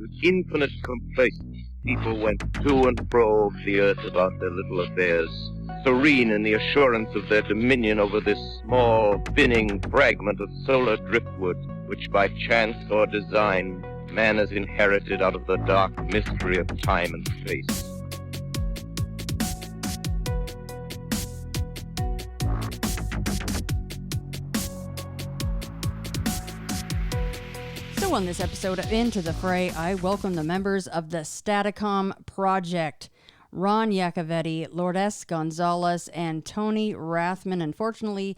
With infinite complacence, people went to and fro over the earth about their little affairs, serene in the assurance of their dominion over this small, spinning fragment of solar driftwood, which by chance or design man has inherited out of the dark mystery of time and space. So on this episode of Into the Fray, I welcome the members of the Staticom Project, Ron Yacovetti, Lourdes Gonzalez, and Tony Rathman. Unfortunately,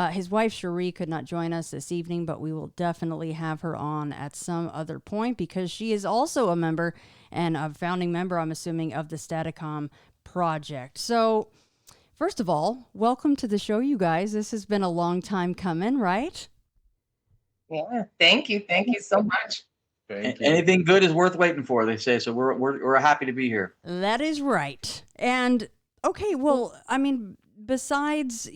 his wife Cherie could not join us this evening, but we will definitely have her on at some other point because she is also a member and a founding member, I'm assuming, of the Staticom Project. So, first of all, welcome to the show, you guys. This has been a long time coming, right? Yeah, thank you. Thank you so much. Thank you. Anything good is worth waiting for, they say. So we're happy to be here. That is right. And okay, well, I mean, besides,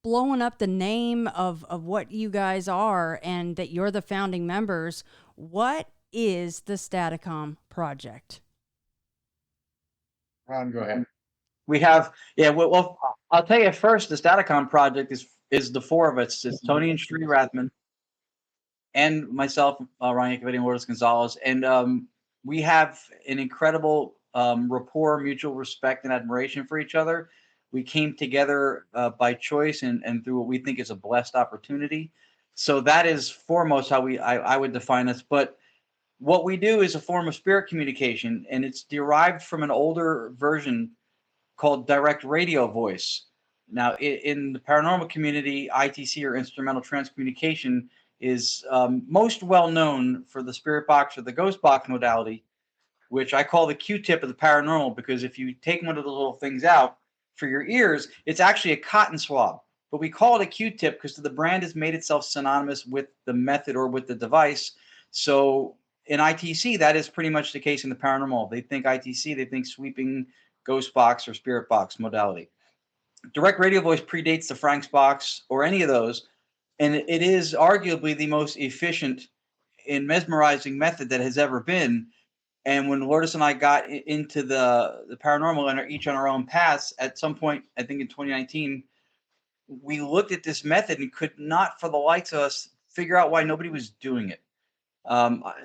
blowing up the name of what you guys are and that you're the founding members, what is the Staticom Project? Ron, go ahead. We have, well, I'll tell you first, the Staticom Project is the four of us. It's Tony and Cherie Rathman and myself, Ron Yacovetti and Lourdes Gonzalez. And we have an incredible rapport, mutual respect, and admiration for each other. We came together by choice and through what we think is a blessed opportunity. So that is foremost how I would define us. But what we do is a form of spirit communication, and it's derived from an older version called direct radio voice. Now, in the paranormal community, ITC, or instrumental transcommunication, is most well known for the spirit box or the ghost box modality, which I call the Q-tip of the paranormal, because if you take one of the little things out for your ears, it's actually a cotton swab. But we call it a Q-tip because the brand has made itself synonymous with the method or with the device. So in ITC, that is pretty much the case in the paranormal. They think ITC, they think sweeping ghost box or spirit box modality. Direct radio voice predates the Frank's box or any of those, and it is arguably the most efficient and mesmerizing method that has ever been. And when Lourdes and I got into the paranormal and are each on our own paths, at some point, I think in 2019, we looked at this method and could not, for the likes of us, figure out why nobody was doing it.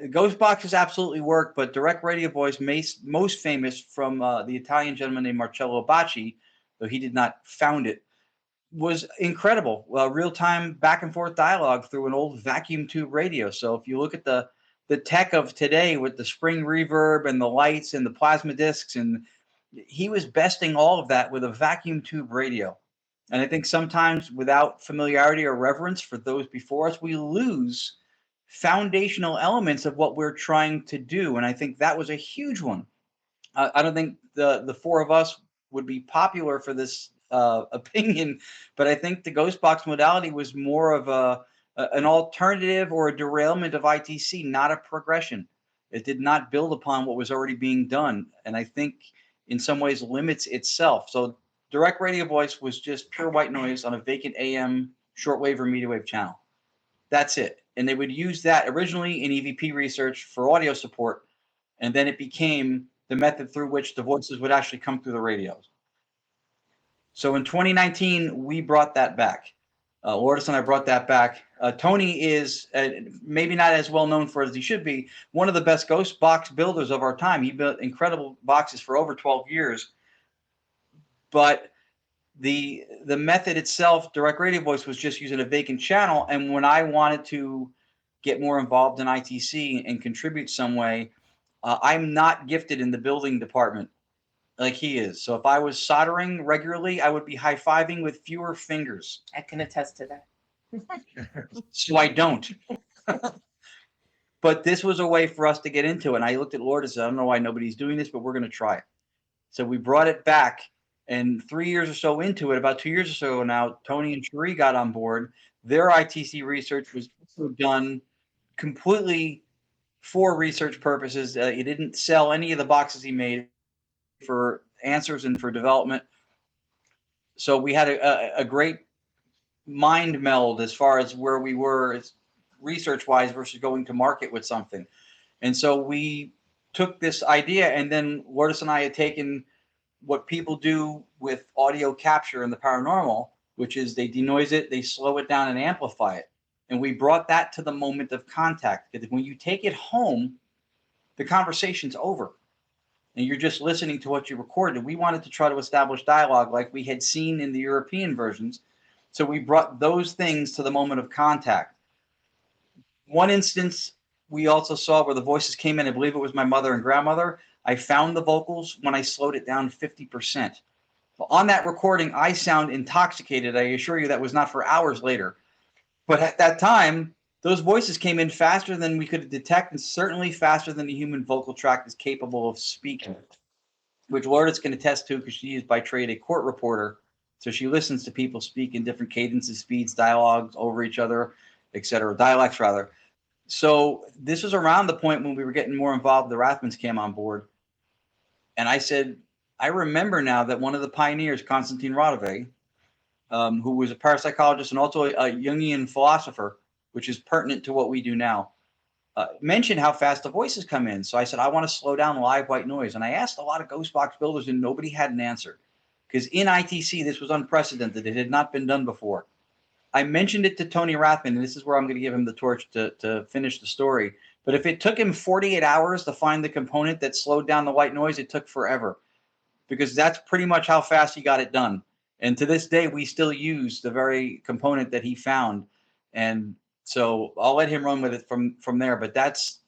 Ghost boxes absolutely work, but direct radio voice, most famous from the Italian gentleman named Marcello Bacci, though he did not found it, was incredible. Real-time back and forth dialogue through an old vacuum tube radio. So if you look at the tech of today with the spring reverb and the lights and the plasma discs, and he was besting all of that with a vacuum tube radio. And I think sometimes without familiarity or reverence for those before us, we lose foundational elements of what we're trying to do. And I think that was a huge one. I don't think the four of us would be popular for this opinion, but I think the ghost box modality was more of an alternative or a derailment of ITC, not a progression. It did not build upon what was already being done, and I think in some ways limits itself. So direct radio voice was just pure white noise on a vacant AM shortwave or medium wave channel. That's it. And they would use that originally in EVP research for audio support, and then it became the method through which the voices would actually come through the radios. So in 2019, we brought that back. Lourdes and I brought that back. Tony is maybe not as well known for as he should be, one of the best ghost box builders of our time. He built incredible boxes for over 12 years. But the method itself, direct radio voice, was just using a vacant channel. And when I wanted to get more involved in ITC and contribute some way, I'm not gifted in the building department like he is. So if I was soldering regularly, I would be high-fiving with fewer fingers. I can attest to that. So I don't. But this was a way for us to get into it. And I looked at Lourdes and said, I don't know why nobody's doing this, but we're going to try it. So we brought it back. And 3 years or so into it, about 2 years or so now, Tony and Cherie got on board. Their ITC research was done completely for research purposes. He didn't sell any of the boxes he made for answers and for development. So we had a great mind meld as far as where we were research-wise versus going to market with something. And so we took this idea, and then Lourdes and I had taken what people do with audio capture in the paranormal, which is they denoise it, they slow it down and amplify it. And we brought that to the moment of contact. Because when you take it home, the conversation's over. And you're just listening to what you recorded. We wanted to try to establish dialogue like we had seen in the European versions. So we brought those things to the moment of contact. One instance we also saw where the voices came in, I believe it was my mother and grandmother. I found the vocals when I slowed it down 50%. Well, on that recording, I sound intoxicated. I assure you that was not for hours later. But at that time, those voices came in faster than we could detect, and certainly faster than the human vocal tract is capable of speaking, which Lourdes can attest to because she is by trade a court reporter. So she listens to people speak in different cadences, speeds, dialogues over each other, etc., dialects rather. So this was around the point when we were getting more involved. The Rathmans came on board. And I said, I remember now that one of the pioneers, Konstantin Radové, who was a parapsychologist and also a Jungian philosopher, which is pertinent to what we do now, mentioned how fast the voices come in. So I said, I want to slow down live white noise. And I asked a lot of ghost box builders, and nobody had an answer. Because in ITC, this was unprecedented. It had not been done before. I mentioned it to Tony Rathman, and this is where I'm going to give him the torch to finish the story. But if it took him 48 hours to find the component that slowed down the white noise, it took forever. Because that's pretty much how fast he got it done. And to this day, we still use the very component that he found. And so I'll let him run with it from there. But that's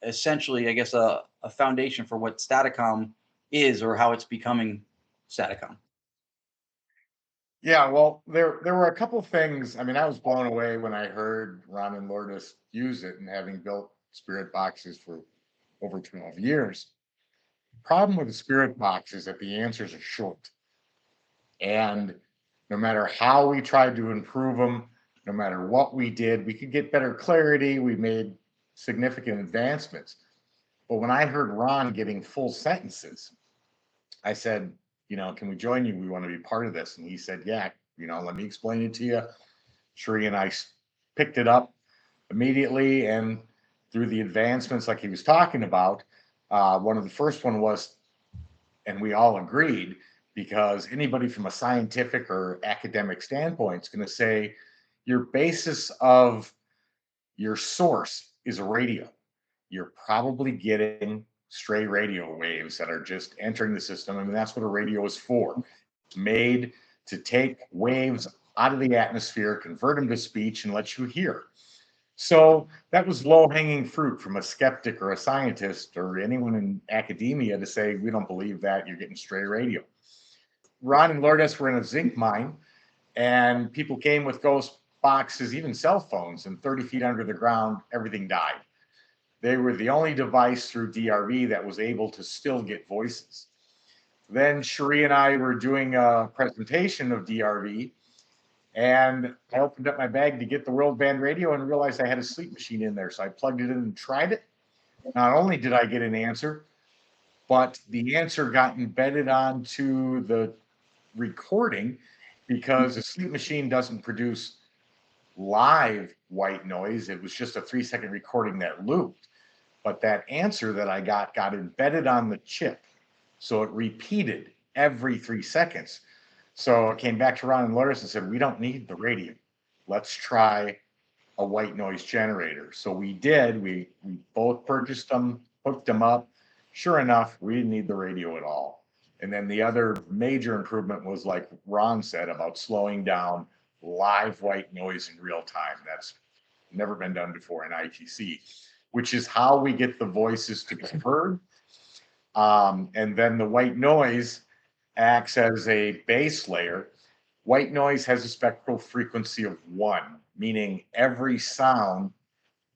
essentially, I guess, a foundation for what Staticom is, or how it's becoming Staticom. Yeah, well, there were a couple of things. I mean, I was blown away when I heard Ron and Lourdes use it, and having built spirit boxes for over 12 years. Problem with the spirit box is that the answers are short. And no matter how we tried to improve them, no matter what we did, we could get better clarity. We made significant advancements. But when I heard Ron getting full sentences, I said, can we join you? We want to be part of this. And he said, yeah, let me explain it to you. Sheree and I picked it up immediately. And through the advancements like he was talking about, one of the first one was, and we all agreed, because anybody from a scientific or academic standpoint is going to say your basis of your source is a radio. You're probably getting stray radio waves that are just entering the system. I mean, that's what a radio is for. It's made to take waves out of the atmosphere, convert them to speech, and let you hear. So that was low-hanging fruit from a skeptic or a scientist or anyone in academia to say, we don't believe that, you're getting stray radio. Ron and Lourdes were in a zinc mine, and people came with ghost boxes, even cell phones, and 30 feet under the ground, everything died. They were the only device through DRV that was able to still get voices. Then Sheree and I were doing a presentation of DRV, and I opened up my bag to get the World Band radio and realized I had a sleep machine in there. So I plugged it in and tried it. Not only did I get an answer, but the answer got embedded onto the recording, because the sleep machine doesn't produce live white noise. It was just a 3-second recording that looped. But that answer that I got embedded on the chip. So it repeated every 3 seconds. So I came back to Ron and Lourdes and said, we don't need the radio. Let's try a white noise generator. So we did. We both purchased them, hooked them up. Sure enough, we didn't need the radio at all. And then the other major improvement was, like Ron said, about slowing down live white noise in real time. That's never been done before in ITC, which is how we get the voices to be heard. And then the white noise acts as a base layer. White noise has a spectral frequency of 1, meaning every sound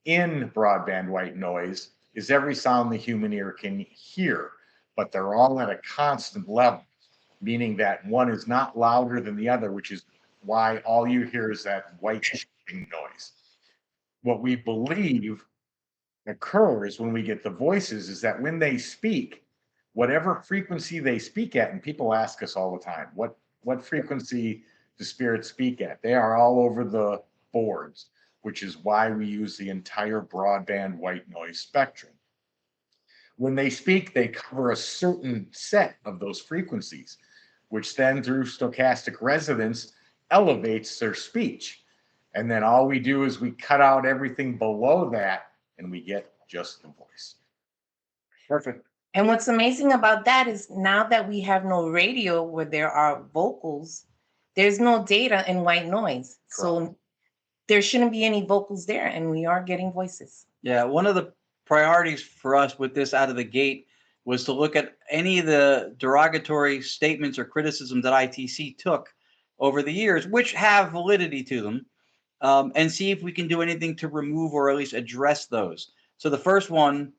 in broadband white noise is every sound the human ear can hear, but they're all at a constant level, meaning that one is not louder than the other, which is why all you hear is that white shifting noise. What we believe occurs when we get the voices is that when they speak, whatever frequency they speak at, and people ask us all the time, what frequency do spirits speak at? They are all over the boards, which is why we use the entire broadband white noise spectrum. when they speak, they cover a certain set of those frequencies, which then through stochastic resonance elevates their speech. And then all we do is we cut out everything below that and we get just the voice. Perfect. And what's amazing about that is now that we have no radio where there are vocals, there's no data in white noise. So there shouldn't be any vocals there, and we are getting voices. Yeah, one of the priorities for us with this out of the gate was to look at any of the derogatory statements or criticisms that ITC took over the years, which have validity to them, and see if we can do anything to remove or at least address those. So the first one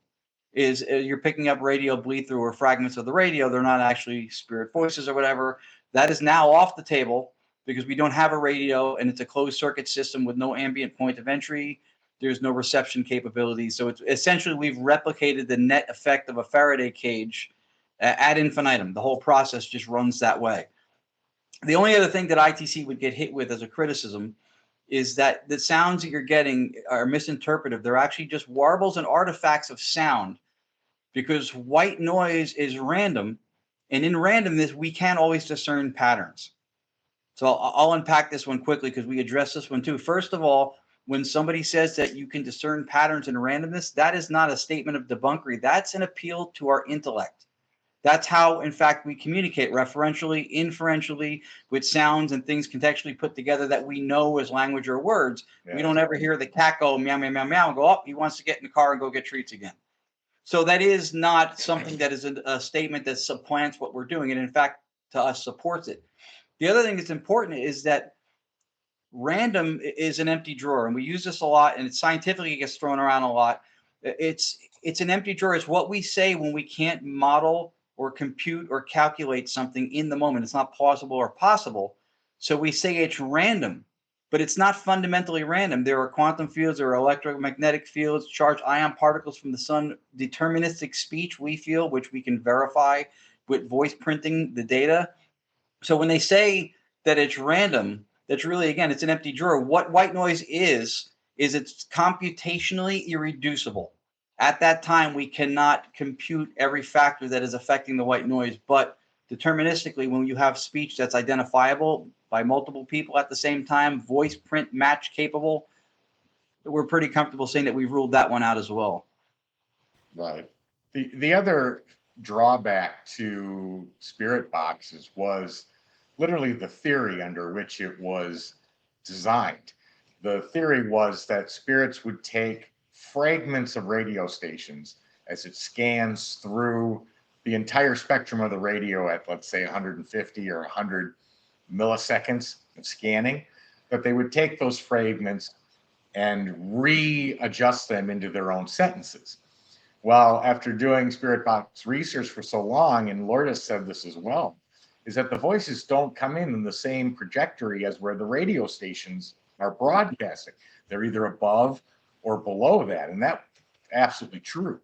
is you're picking up radio bleed through or fragments of the radio. They're not actually spirit voices or whatever. That is now off the table because we don't have a radio and it's a closed circuit system with no ambient point of entry. There's no reception capabilities. So it's essentially we've replicated the net effect of a Faraday cage ad infinitum. The whole process just runs that way. The only other thing that ITC would get hit with as a criticism is that the sounds that you're getting are misinterpretive. They're actually just warbles and artifacts of sound because white noise is random. And in randomness, we can't always discern patterns. So I'll unpack this one quickly because we addressed this one too. First of all, when somebody says that you can discern patterns in randomness, that is not a statement of debunkery. That's an appeal to our intellect. That's how, in fact, we communicate referentially, inferentially, with sounds and things contextually put together that we know as language or words. Yeah. We don't ever hear the cat go meow, meow, meow, meow, and go, oh, he wants to get in the car and go get treats again. So that is not something that is a statement that supplants what we're doing. And in fact, to us, supports it. The other thing that's important is that random is an empty drawer. And we use this a lot, and it scientifically gets thrown around a lot. It's an empty drawer. It's what we say when we can't model or compute or calculate something in the moment. It's not plausible or possible. So we say it's random, but it's not fundamentally random. There are quantum fields, there are electromagnetic fields, charged ion particles from the sun, deterministic speech we feel, which we can verify with voice printing the data. So when they say that it's random, that's really, again, it's an empty drawer. What white noise is it's computationally irreducible. At that time, we cannot compute every factor that is affecting the white noise, but deterministically, when you have speech that's identifiable by multiple people at the same time, voice print match capable, we're pretty comfortable saying that we've ruled that one out as well. Right. The other drawback to spirit boxes was literally the theory under which it was designed. The theory was that spirits would take fragments of radio stations as it scans through the entire spectrum of the radio at, let's say, 150 or 100 milliseconds of scanning, that they would take those fragments and readjust them into their own sentences. Well, after doing spirit box research for so long, and Lourdes said this as well, is that the voices don't come in the same trajectory as where the radio stations are broadcasting. They're either above or below that, and that's absolutely true.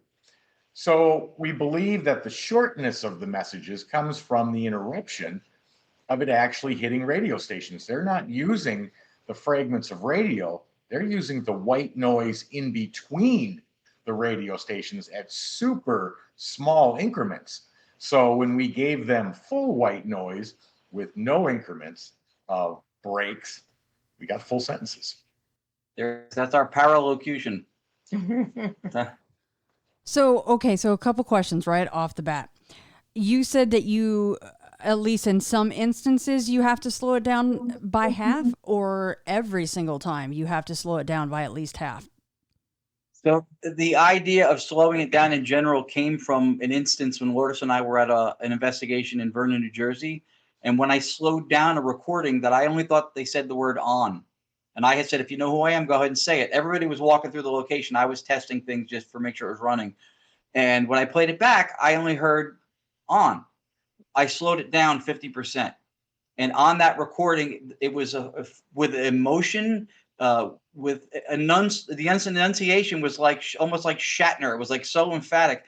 So we believe that the shortness of the messages comes from the interruption of it actually hitting radio stations. They're not using the fragments of radio, they're using the white noise in between the radio stations at super small increments. So when we gave them full white noise with no increments of breaks, we got full sentences. That's our paralocution. So a couple questions right off the bat. You said that you, at least in some instances, you have to slow it down by half, or every single time you have to slow it down by at least half? So the idea of slowing it down in general came from an instance when Lourdes and I were at an investigation in Vernon, New Jersey. And when I slowed down a recording that I only thought they said the word on. And I had said, if you know who I am, go ahead and say it. Everybody was walking through the location. I was testing things just for make sure it was running. And when I played it back, I only heard on. I slowed it down 50%. And on that recording, it was with emotion, with the enunciation was like almost like Shatner. It was like so emphatic.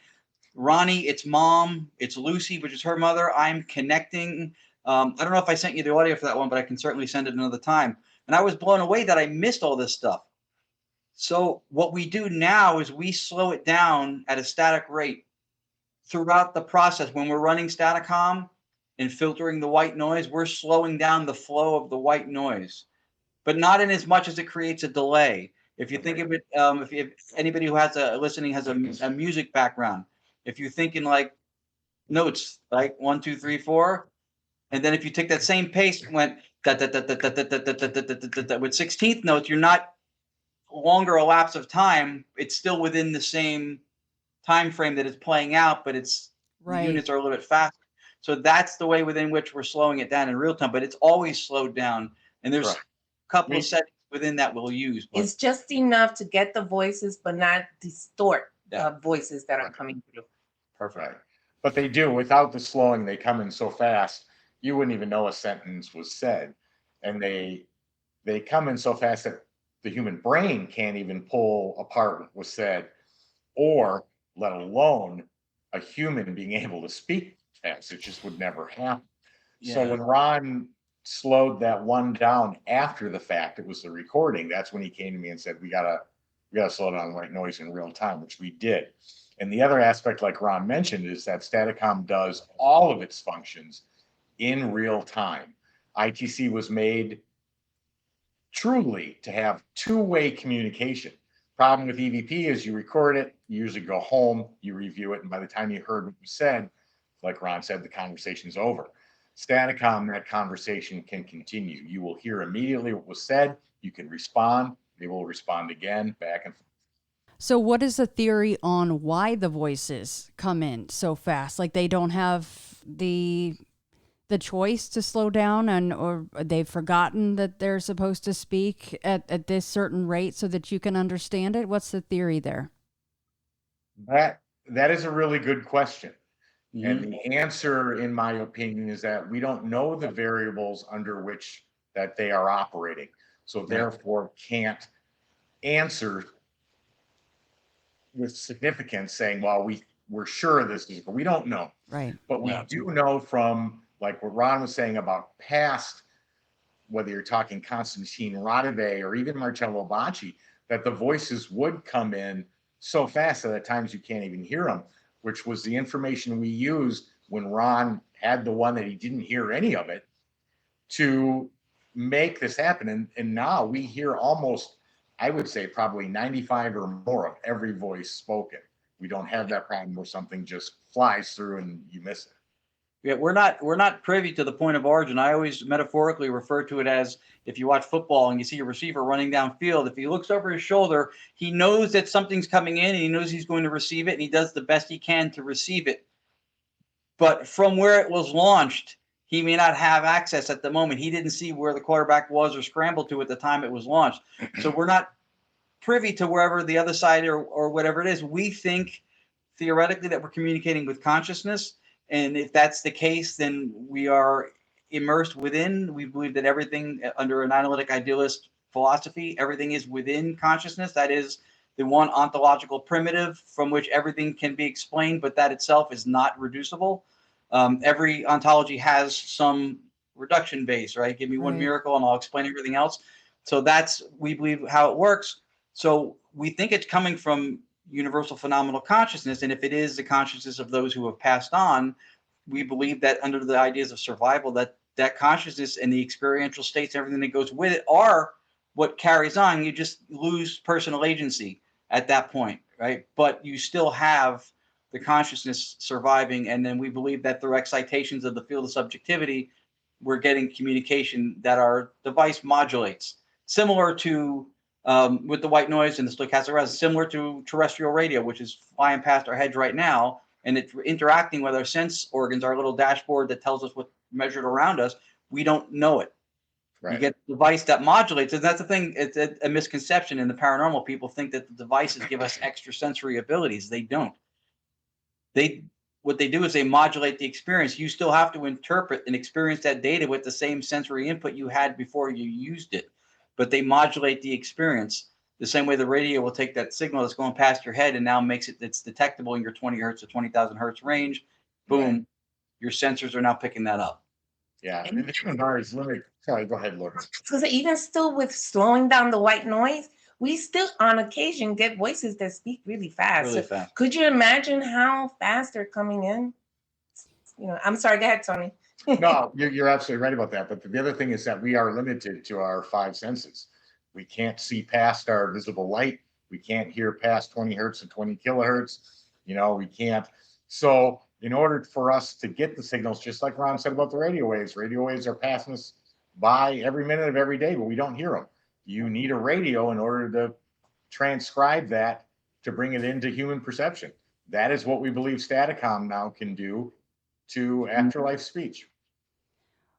Ronnie, it's mom. It's Lucy, which is her mother. I'm connecting. I don't know if I sent you the audio for that one, but I can certainly send it another time. And I was blown away that I missed all this stuff. So what we do now is we slow it down at a static rate throughout the process, when we're running Staticom and filtering the white noise, we're slowing down the flow of the white noise, but not in as much as it creates a delay. If you think of it, if anybody who has listening has a music background, if you think in like notes, like 1, 2, 3, 4, and then if you take that same pace and went with 16th notes, you're not longer a lapse of time. It's still within the same time frame that it's playing out, but it's the units are a little bit faster. So that's the way within which we're slowing it down in real time, but it's always slowed down. And there's a couple of settings within that we'll use. It's just enough to get the voices, but not distort the voices that are coming through. Perfect. But they do, without the slowing, they come in so fast, you wouldn't even know a sentence was said. And they come in so fast that the human brain can't even pull apart what was said, or let alone a human being able to speak fast. It just would never happen. Yeah. So when Ron slowed that one down after the fact, it was the recording, that's when he came to me and said, we gotta slow down white noise in real time, which we did. And the other aspect, like Ron mentioned, is that Staticom does all of its functions in real time. ITC was made truly to have two-way communication. Problem with EVP is you record it, you usually go home, you review it, and by the time you heard what was said, like Ron said, the conversation's over. Staticom, that conversation can continue. You will hear immediately what was said, you can respond, they will respond again, back and forth. So what is the theory on why the voices come in so fast? Like they don't have the choice to slow down, or they've forgotten that they're supposed to speak at this certain rate so that you can understand it? What's the theory there? That is a really good question. Mm-hmm. And the answer, in my opinion, is that we don't know the variables under which that they are operating. So therefore can't answer with significance saying, well, we're sure this is, but we don't know. Right. But we do know from, like what Ron was saying about past, whether you're talking Constantine Radeve or even Marcello Bacci, that the voices would come in so fast that at times you can't even hear them, which was the information we used when Ron had the one that he didn't hear any of it to make this happen. And now we hear almost, I would say probably 95 or more of every voice spoken. We don't have that problem where something just flies through and you miss it. Yeah, we're not privy to the point of origin. I always metaphorically refer to it as if you watch football and you see a receiver running downfield, if he looks over his shoulder, he knows that something's coming in and he knows he's going to receive it, and he does the best he can to receive it. But from where it was launched, he may not have access at the moment. He didn't see where the quarterback was or scrambled to at the time it was launched. So we're not privy to wherever the other side or whatever it is. We think theoretically that we're communicating with consciousness. And if that's the case, then we are immersed within. We believe that everything under an analytic idealist philosophy, everything is within consciousness. That is the one ontological primitive from which everything can be explained, but that itself is not reducible. Every ontology has some reduction base, right? Give me one miracle and I'll explain everything else. So that's, we believe, how it works. So we think it's coming from universal phenomenal consciousness, and if it is the consciousness of those who have passed on, we believe that under the ideas of survival, that consciousness and the experiential states, everything that goes with it, are what carries on. You just lose personal agency at that point, right? But you still have the consciousness surviving, and then we believe that through excitations of the field of subjectivity, we're getting communication that our device modulates, similar to with the white noise and the stochastic resonance, similar to terrestrial radio, which is flying past our heads right now, and it's interacting with our sense organs, our little dashboard that tells us what's measured around us. We don't know it. Right. You get a device that modulates, and that's the thing. It's a misconception in the paranormal. People think that the devices give us extrasensory abilities. They don't. What they do is they modulate the experience. You still have to interpret and experience that data with the same sensory input you had before you used it. But they modulate the experience the same way the radio will take that signal that's going past your head and now makes it's detectable in your 20 hertz to 20,000 hertz range. Boom, your sensors are now picking that up. Yeah, and the human body is limited. Sorry, go ahead, Laura. Because even still with slowing down the white noise, we still on occasion get voices that speak really fast. Really So fast. could you imagine how fast they're coming in? I'm sorry, go ahead, Tony. No, you're absolutely right about that. But the other thing is that we are limited to our five senses. We can't see past our visible light. We can't hear past 20 hertz and 20 kilohertz. We can't. So in order for us to get the signals, just like Ron said about the radio waves are passing us by every minute of every day, but we don't hear them. You need a radio in order to transcribe that to bring it into human perception. That is what we believe Staticom now can do to afterlife speech.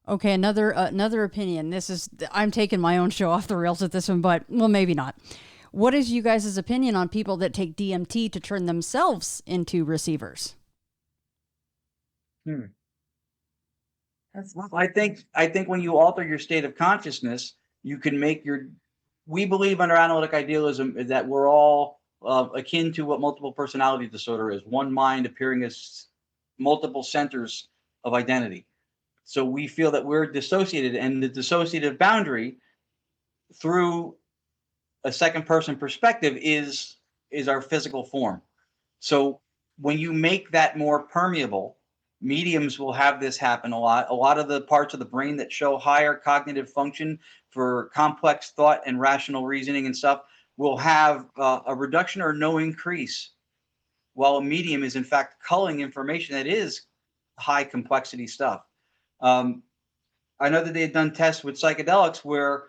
Okay, another opinion. I'm taking my own show off the rails with this one, but well, maybe not. What is you guys' opinion on people that take DMT to turn themselves into receivers? I think when you alter your state of consciousness, you can make we believe under analytic idealism that we're all akin to what multiple personality disorder is, one mind appearing as multiple centers of identity. So we feel that we're dissociated, and the dissociative boundary through a second person perspective is our physical form. So when you make that more permeable, mediums will have this happen a lot. A lot of the parts of the brain that show higher cognitive function for complex thought and rational reasoning and stuff will have a reduction or no increase, while a medium is in fact culling information that is high complexity stuff. I know that they had done tests with psychedelics where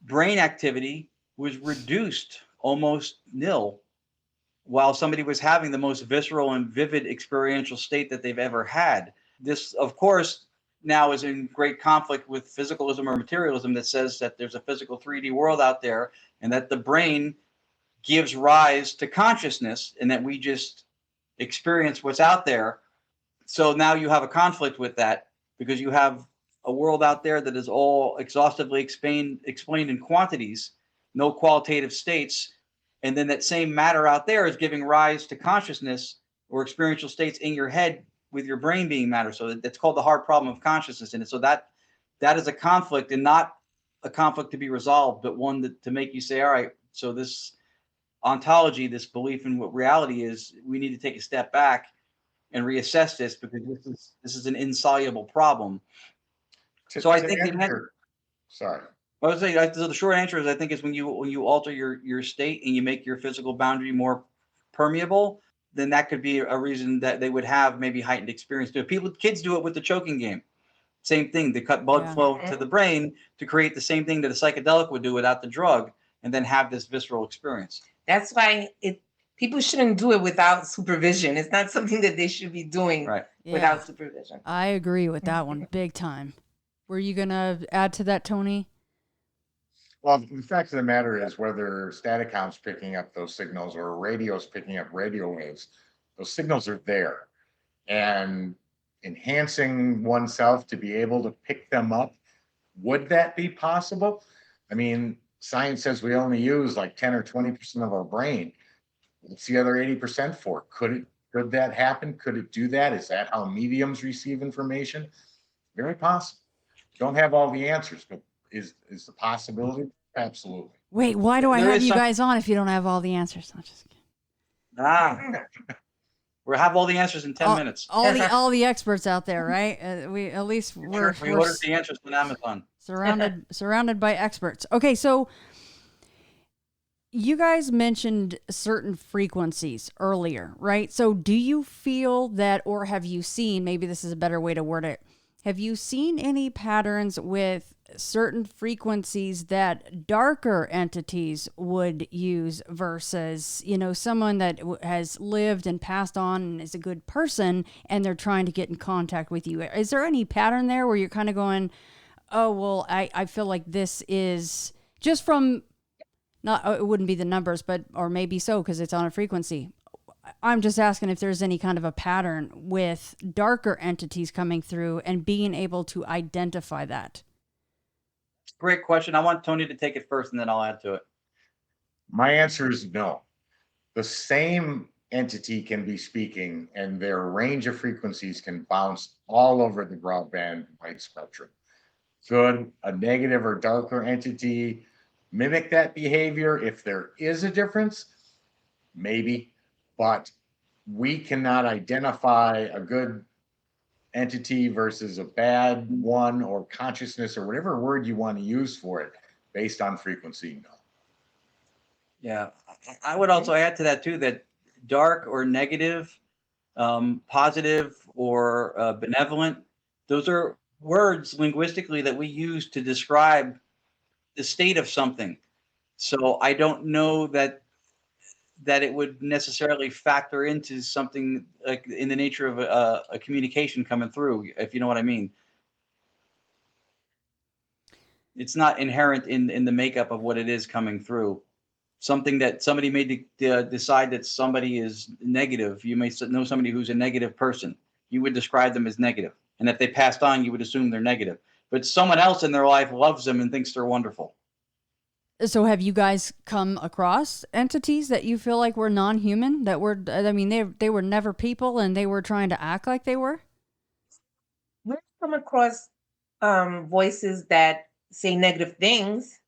brain activity was reduced almost nil while somebody was having the most visceral and vivid experiential state that they've ever had. This, of course, now is in great conflict with physicalism or materialism that says that there's a physical 3D world out there and that the brain gives rise to consciousness and that we just experience what's out there. So now you have a conflict with that because you have a world out there that is all exhaustively explained in quantities, no qualitative states. And then that same matter out there is giving rise to consciousness or experiential states in your head with your brain being matter. So that's called the hard problem of consciousness. And so that is a conflict, and not a conflict to be resolved, but one that to make you say, all right, so this ontology, this belief in what reality is, we need to take a step back and reassess this because this is an insoluble problem. So I think sorry. I would say so the short answer is I think is when you alter your state and you make your physical boundary more permeable, then that could be a reason that they would have maybe heightened experience. Kids do it with the choking game. Same thing. They cut blood flow to the brain to create the same thing that a psychedelic would do without the drug, and then have this visceral experience. That's why people shouldn't do it without supervision. It's not something that they should be doing without supervision. I agree with that one big time. Were you going to add to that, Tony? Well, the fact of the matter is whether Staticom's picking up those signals or radio's picking up radio waves, those signals are there. And enhancing oneself to be able to pick them up, would that be possible? I mean, science says we only use like 10 or 20% of our brain. What's the other 80% for? Could that happen? Could it do that? Is that how mediums receive information? Very possible. Don't have all the answers, but is the possibility? Absolutely. Wait, why do I have you guys on if you don't have all the answers? I'm just kidding. We'll have all the answers in 10 minutes. All the experts out there, right? We ordered the answers from Amazon. Surrounded by experts. Okay, so you guys mentioned certain frequencies earlier, right? So do you feel that, or have you seen, maybe this is a better way to word it, have you seen any patterns with certain frequencies that darker entities would use versus, someone that has lived and passed on and is a good person and they're trying to get in contact with you? Is there any pattern there where you're kind of going, oh, well, I feel like this is just from, it wouldn't be the numbers, or maybe so because it's on a frequency. I'm just asking if there's any kind of a pattern with darker entities coming through and being able to identify that. Great question. I want Tony to take it first and then I'll add to it. My answer is no. The same entity can be speaking and their range of frequencies can bounce all over the broadband light spectrum. Could a negative or darker entity mimic that behavior. If there is a difference, maybe, but we cannot identify a good entity versus a bad one, or consciousness, or whatever word you want to use for it, based on frequency. No. Yeah, I would also add to that too, that dark or negative, positive or benevolent, those are words linguistically that we use to describe the state of something. So I don't know that it would necessarily factor into something like in the nature of a communication coming through, if you know what I mean. It's not inherent in the makeup of what it is coming through. Something that somebody may decide that somebody is negative. You may know somebody who's a negative person. You would describe them as negative. And if they passed on, you would assume they're negative. But someone else in their life loves them and thinks they're wonderful. So have you guys come across entities that you feel like were non-human, that were, I mean, they were never people and they were trying to act like they were? We've come across voices that say negative things.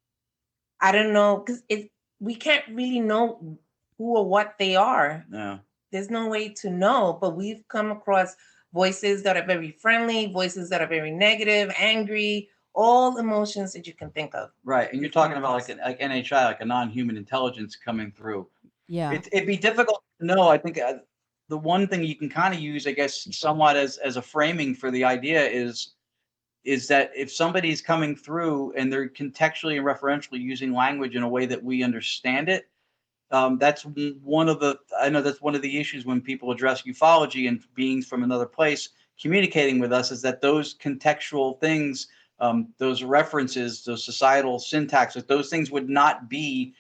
I don't know, because we can't really know who or what they are. No. There's no way to know, but we've come across voices that are very friendly, voices that are very negative, angry, all emotions that you can think of. Right, and you're talking about like NHI, like a non-human intelligence coming through. Yeah. It'd be difficult to know. I think the one thing you can kind of use, I guess, somewhat as a framing for the idea is that if somebody's coming through and they're contextually and referentially using language in a way that we understand it, that's one of the issues when people address ufology and beings from another place communicating with us, is that those contextual things, those references, those societal syntax, that those things would not be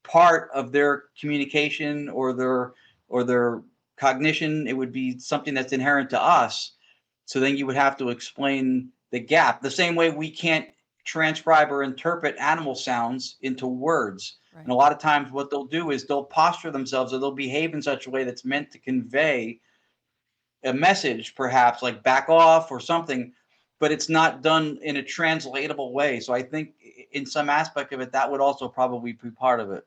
part of their communication or their cognition. It would be something that's inherent to us. So then you would have to explain the gap, the same way we can't transcribe or interpret animal sounds into words. Right. And a lot of times what they'll do is they'll posture themselves, or they'll behave in such a way that's meant to convey a message, perhaps like back off or something, but it's not done in a translatable way. So I think in some aspect of it, that would also probably be part of it.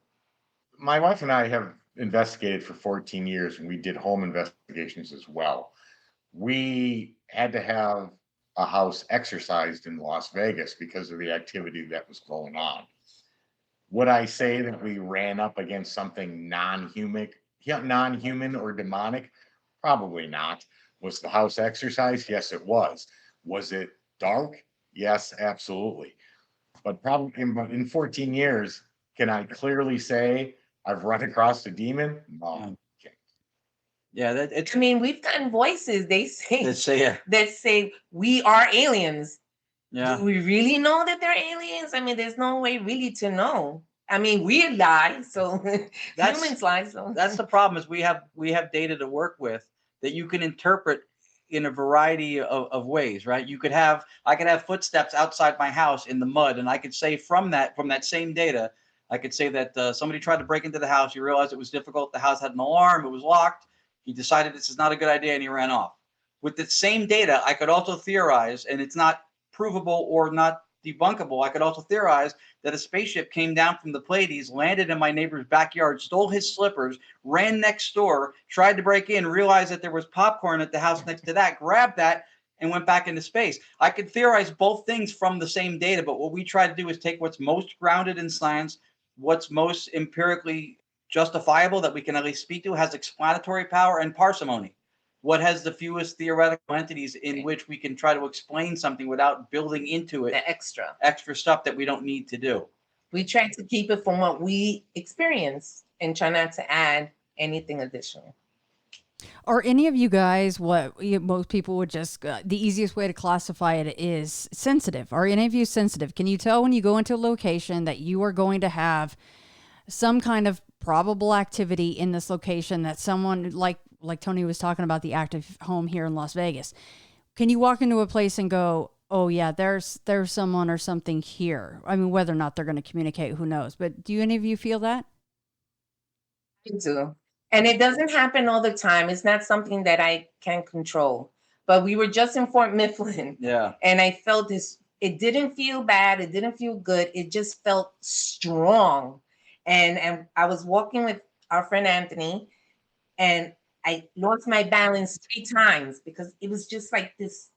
My wife and I have investigated for 14 years, and we did home investigations as well. We had to have a house exorcised in Las Vegas because of the activity that was going on. Would I say that we ran up against something non-human or demonic? Probably not. Was the house exercised? Yes, it was. Was it dark? Yes, absolutely. But probably in 14 years, can I clearly say I've run across a demon? No. Yeah, I mean, we've gotten voices. They say we are aliens. Yeah. Do we really know that they're aliens? I mean, there's no way really to know. I mean, we lie, so humans lie. So that's the problem, is we have data to work with that you can interpret in a variety of ways, right? I could have footsteps outside my house in the mud, and I could say from that same data, I could say that somebody tried to break into the house. You realized it was difficult. The house had an alarm. It was locked. He decided this is not a good idea, and he ran off. With the same data, I could also theorize, and it's not provable or not debunkable, I could also theorize that a spaceship came down from the Pleiades, landed in my neighbor's backyard, stole his slippers, ran next door, tried to break in, realized that there was popcorn at the house next to that, grabbed that, and went back into space. I could theorize both things from the same data, but what we try to do is take what's most grounded in science, what's most empirically justifiable that we can at least speak to, has explanatory power, and parsimony. What has the fewest theoretical entities in which we can try to explain something without building into it the extra stuff that we don't need to do. We try to keep it from what we experience and try not to add anything additional. Are any of you guys what most people would just, the easiest way to classify it is sensitive? Are any of you sensitive? Can you tell when you go into a location that you are going to have some kind of probable activity in this location, that someone like Tony was talking about the active home here in Las Vegas? Can you walk into a place and go, oh yeah, there's someone or something here? I mean, whether or not they're going to communicate, who knows? But do any of you feel that? I do. And it doesn't happen all the time. It's not something that I can control. But we were just in Fort Mifflin. Yeah. And I felt this it didn't feel bad. It didn't feel good. It just felt strong. And I was walking with our friend Anthony, and I lost my balance 3 times because it was just like this.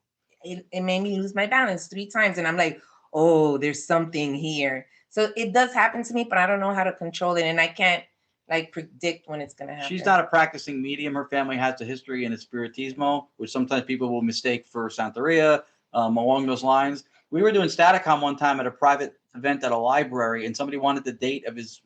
It made me lose my balance 3 times. And I'm like, oh, there's something here. So it does happen to me, but I don't know how to control it. And I can't like predict when it's going to happen. She's not a practicing medium. Her family has a history in spiritismo, which sometimes people will mistake for Santeria, along those lines. We were doing Staticom one time at a private event at a library, and somebody wanted the date of his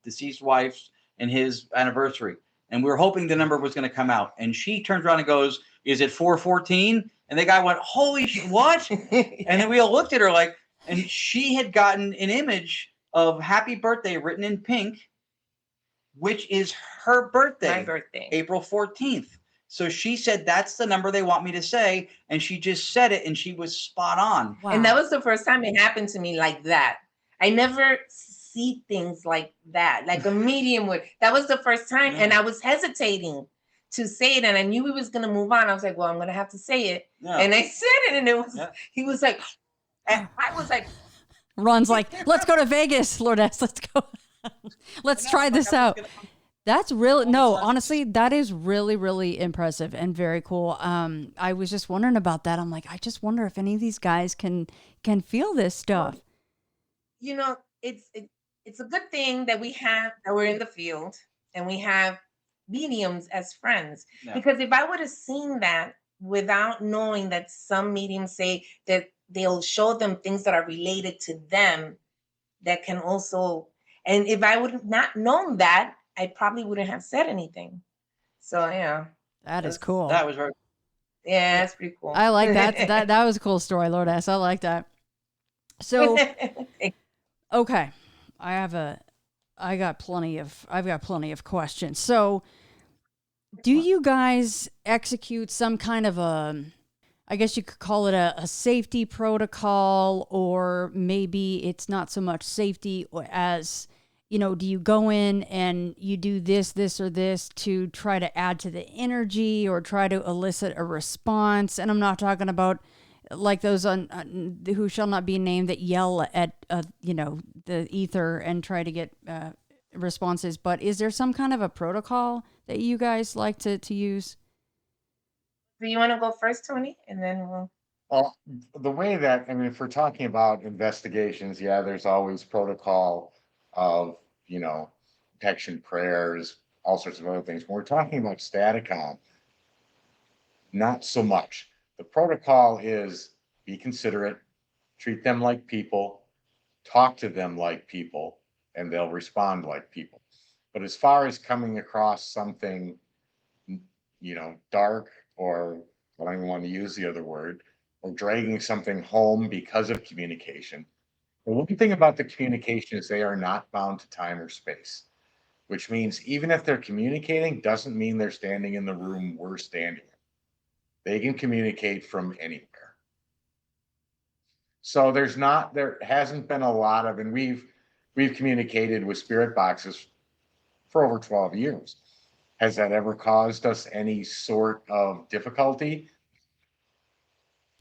deceased wife's and his anniversary. And we were hoping the number was going to come out. And she turns around and goes, is it 414? And the guy went, holy shit, what? And then we all looked at her like, and she had gotten an image of happy birthday written in pink, which is her birthday. My birthday. April 14th. So she said, that's the number they want me to say. And she just said it, and she was spot on. Wow. And that was the first time it happened to me like that. I never see things like that, like a medium would. That was the first time. Yeah. And I was hesitating to say it. And I knew we was going to move on. I was like, well, I'm going to have to say it. Yeah. And I said it. And it was, he was like, and I was like. Ron's like, let's go to Vegas, Lourdes. Let's go. Let's try this out. That's really, no, honestly, that is really, really impressive and very cool. I was just wondering about that. I'm like, I just wonder if any of these guys can feel this stuff. You know, it's a good thing that we're in the field and we have mediums as friends. Yeah. Because if I would have seen that without knowing that some mediums say that they'll show them things that are related to them that can also, and if I would have not known that, I probably wouldn't have said anything. So yeah. That is cool. That was very yeah, that's pretty cool. I like that. that was a cool story, Lourdes. I like that. So okay. I've got plenty of questions. So do you guys execute some kind of I guess you could call it a safety protocol, or maybe it's not so much safety as, you know, do you go in and you do this, or this to try to add to the energy or try to elicit a response? And I'm not talking about like those on who shall not be named that yell at, you know, the ether and try to get responses. But is there some kind of a protocol that you guys like to use? Do you want to go first, Tony? And then we'll. Well, the way that, I mean, if we're talking about investigations, yeah, there's always protocol of, you know, protection prayers, all sorts of other things. When we're talking about Staticom, not so much. The protocol is be considerate, treat them like people, talk to them like people, and they'll respond like people. But as far as coming across something, you know, dark, or I don't even want to use the other word, or dragging something home because of communication. The one thing about the communication is they are not bound to time or space, which means even if they're communicating, doesn't mean they're standing in the room we're standing in. They can communicate from anywhere. So there hasn't been a lot of, and we've communicated with spirit boxes for over 12 years. Has that ever caused us any sort of difficulty?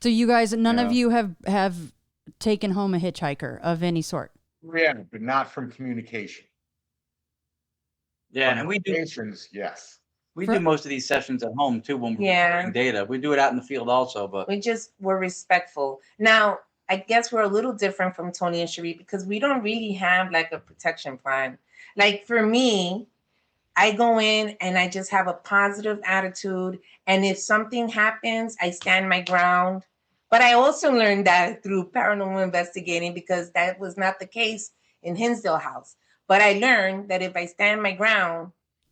So you guys, none of you have taken home a hitchhiker of any sort? Yeah, but not from communication. Yeah, and we do. Yes. We do most of these sessions at home too when we're doing data. We do it out in the field also, but we're respectful. Now, I guess we're a little different from Tony and Cherie because we don't really have like a protection plan. Like for me, I go in and I just have a positive attitude. And if something happens, I stand my ground. But I also learned that through paranormal investigating because that was not the case in Hinsdale House. But I learned that if I stand my ground,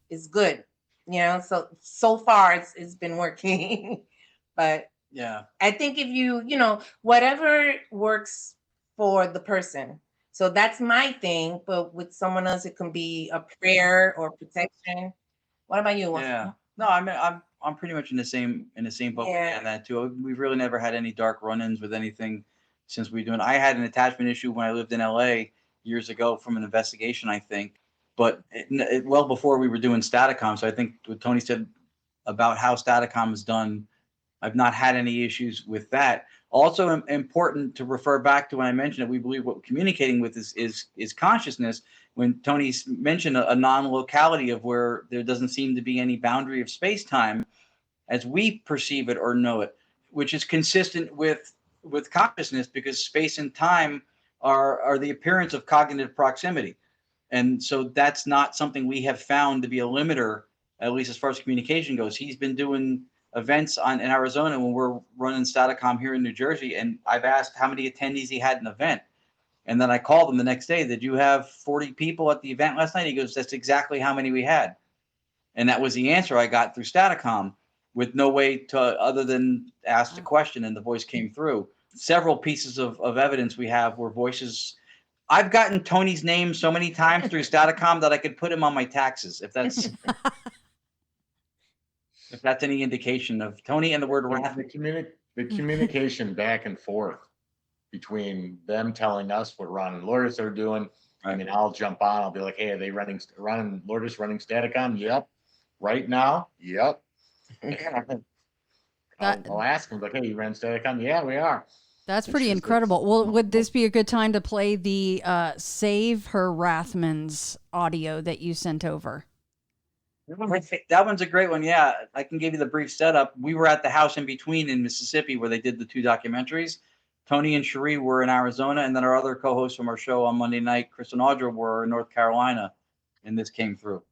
it's good. You know, so far it's been working. But yeah, I think if you know, whatever works for the person. So that's my thing, but with someone else, it can be a prayer or protection. What about you? Yeah, no, I'm pretty much in the same boat on that too. We've really never had any dark run-ins with anything since we're doing. I had an attachment issue when I lived in LA years ago from an investigation, I think, but well before we were doing Staticom. So I think what Tony said about how Staticom is done, I've not had any issues with that. Also important to refer back to when I mentioned that we believe what we're communicating with is consciousness. When Tony's mentioned a non-locality of where there doesn't seem to be any boundary of space-time as we perceive it or know it, which is consistent with consciousness, because space and time are the appearance of cognitive proximity. And so that's not something we have found to be a limiter, at least as far as communication goes. He's been doing events in Arizona when we're running Staticom here in New Jersey, and I've asked how many attendees he had an event. And then I called him the next day. Did you have 40 people at the event last night? He goes, that's exactly how many we had. And that was the answer I got through Staticom, with no way to other than ask the question, and the voice came through. Several pieces of evidence we have where voices. I've gotten Tony's name so many times through Staticom that I could put him on my taxes, if that's if that's any indication of Tony and the word Rathman. The communication back and forth between them telling us what Ron and Lourdes are doing. I mean, I'll jump on. I'll be like, "Hey, are they running? Ron and Lourdes running Staticom?" Yep. Right now? Yep. I'll ask them, like, "Hey, you ran Staticom?" "Yeah, we are." That's pretty incredible. Well, would this be a good time to play the Save Her Rathman's audio that you sent over? That one's a great one. Yeah, I can give you the brief setup. We were at the house in between in Mississippi where they did the 2 documentaries. Tony and Cherie were in Arizona, and then our other co-hosts from our show on Monday night, Chris and Audra, were in North Carolina, and this came through.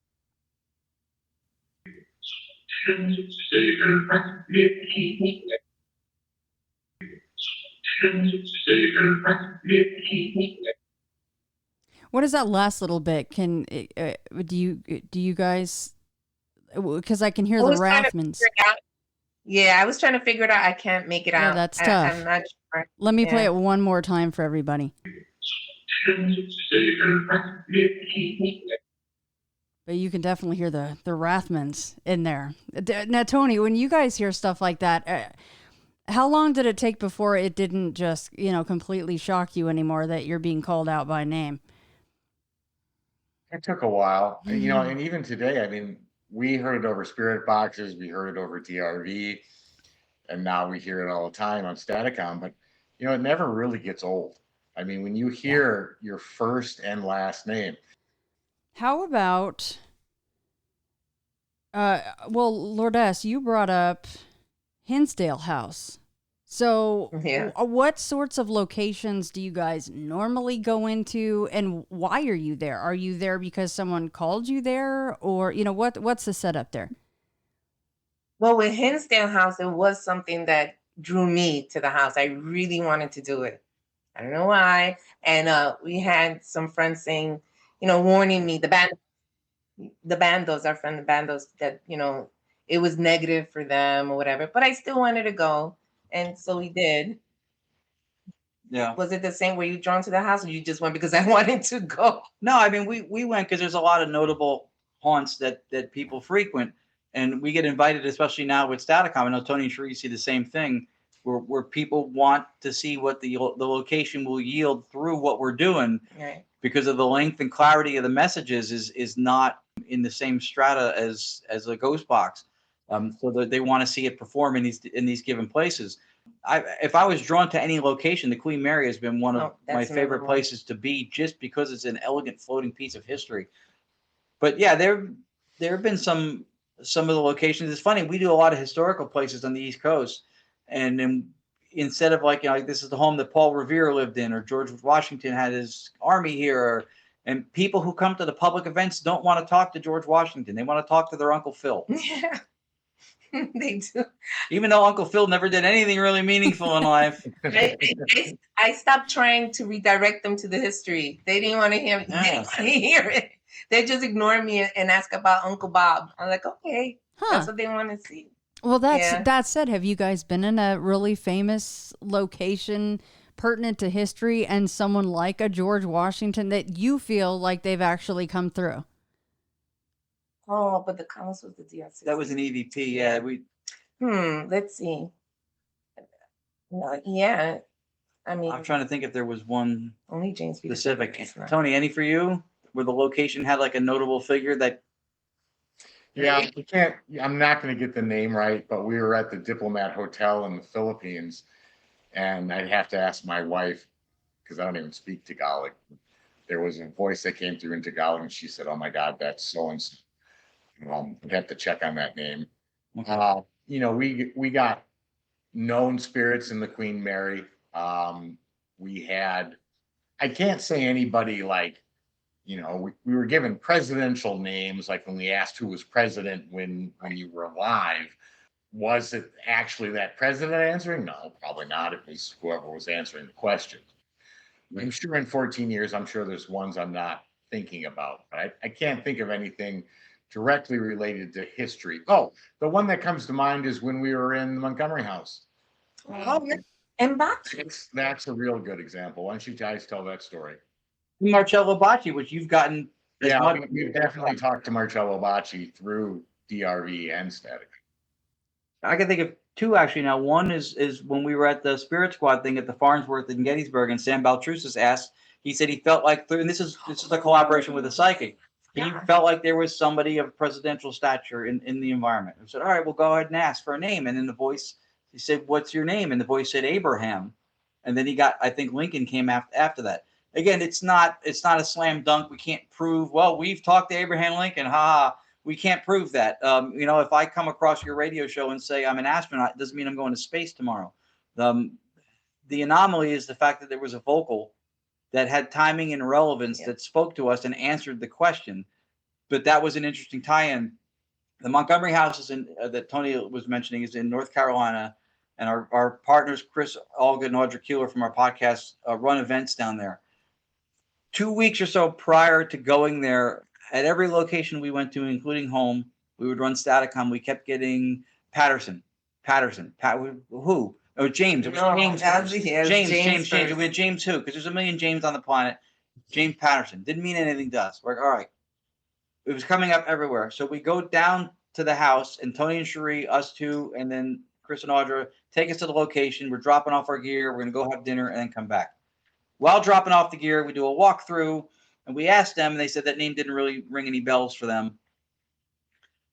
What is that last little bit? Can do you guys? Because I can hear the Rathmans. Yeah, I was trying to figure it out. I can't make it out. Yeah, that's tough. I'm not sure. Let me play it one more time for everybody. But you can definitely hear the Rathmans in there. Now, Tony, when you guys hear stuff like that, how long did it take before it didn't just, completely shock you anymore that you're being called out by name? It took a while, and even today, I mean, we heard it over spirit boxes, we heard it over DRV, and now we hear it all the time on Staticom, but, it never really gets old. I mean, when you hear your first and last name. How about, Lourdes, you brought up Hinsdale House. So what sorts of locations do you guys normally go into, and why are you there? Are you there because someone called you there, or, what's the setup there? Well, with Hinsdale House, it was something that drew me to the house. I really wanted to do it. I don't know why. And we had some friends saying, warning me, the bandos, our friend, the bandos, that, it was negative for them or whatever, but I still wanted to go. And so we did. Yeah. Was it the same? Were you drawn to the house, or you just went because I wanted to go? No, I mean, we went because there's a lot of notable haunts that people frequent, and we get invited, especially now with Staticom. I know Tony and Cherie see the same thing, where people want to see what the location will yield through what we're doing, right? Because of the length and clarity of the messages is not in the same strata as a ghost box. So that they want to see it perform in these given places. If I was drawn to any location, the Queen Mary has been one of my favorite places to be, just because it's an elegant floating piece of history. But yeah, there have been some of the locations. It's funny, we do a lot of historical places on the East Coast, and then instead of like this is the home that Paul Revere lived in, or George Washington had his army here, and people who come to the public events don't want to talk to George Washington. They want to talk to their Uncle Phil. Yeah. They do. Even though Uncle Phil never did anything really meaningful in life. I stopped trying to redirect them to the history. They didn't want to hear it. They didn't want to hear it. They just ignore me and ask about Uncle Bob. I'm like, okay, that's what they want to see. Well, that said, have you guys been in a really famous location pertinent to history and someone like a George Washington that you feel like they've actually come through? Oh, but the comments was the DRC. That was an EVP, yeah. Let's see. Yeah, I mean, I'm trying to think if there was one only James specific. Tony, any for you? Where the location had like a notable figure that? Yeah, we can't. I'm not going to get the name right, but we were at the Diplomat Hotel in the Philippines, and I'd have to ask my wife because I don't even speak Tagalog. There was a voice that came through in Tagalog, and she said, "Oh my God, that's so and so." We'd have to check on that name. We got known spirits in the Queen Mary. We had, I can't say anybody like, we were given presidential names, like when we asked who was president when you were alive. Was it actually that president answering? No, probably not. It was whoever was answering the question. I'm sure in 14 years, I'm sure there's ones I'm not thinking about. But I can't think of anything directly related to history. Oh, the one that comes to mind is when we were in the Montgomery house. Oh, yeah. And Bacci. That's a real good example. Why don't you guys tell that story? Marcello Bacci, which you've gotten. Yeah, we've definitely talked to Marcello Bacci through DRV and Static. I can think of two actually now. One is when we were at the Spirit Squad thing at the Farnsworth in Gettysburg, and Sam Baltrusis asked. He said he felt like, and this is a collaboration with a psychic. He felt like there was somebody of presidential stature in the environment. I said, all right, well, go ahead and ask for a name. And then the voice, he said, what's your name? And the voice said Abraham. And then I think Lincoln came after that. Again, it's not a slam dunk. We can't prove, well, we've talked to Abraham Lincoln. We can't prove that. If I come across your radio show and say I'm an astronaut, it doesn't mean I'm going to space tomorrow. The anomaly is the fact that there was a vocal that had timing and relevance that spoke to us and answered the question. But that was an interesting tie-in. The Montgomery House is that Tony was mentioning is in North Carolina, and our partners Chris, Olga, and Audra Keeler from our podcast run events down there. 2 weeks or so prior to going there, at every location we went to, including home, we would run Staticom. We kept getting Patterson. Who? Oh, James. It was James. We went James who? Because there's a million James on the planet. James Patterson. Didn't mean anything to us. We're like, all right. It was coming up everywhere. So we go down to the house, and Tony and Cherie, us two, and then Chris and Audra take us to the location. We're dropping off our gear. We're going to go have dinner and then come back. While dropping off the gear, we do a walkthrough, and we asked them, and they said that name didn't really ring any bells for them.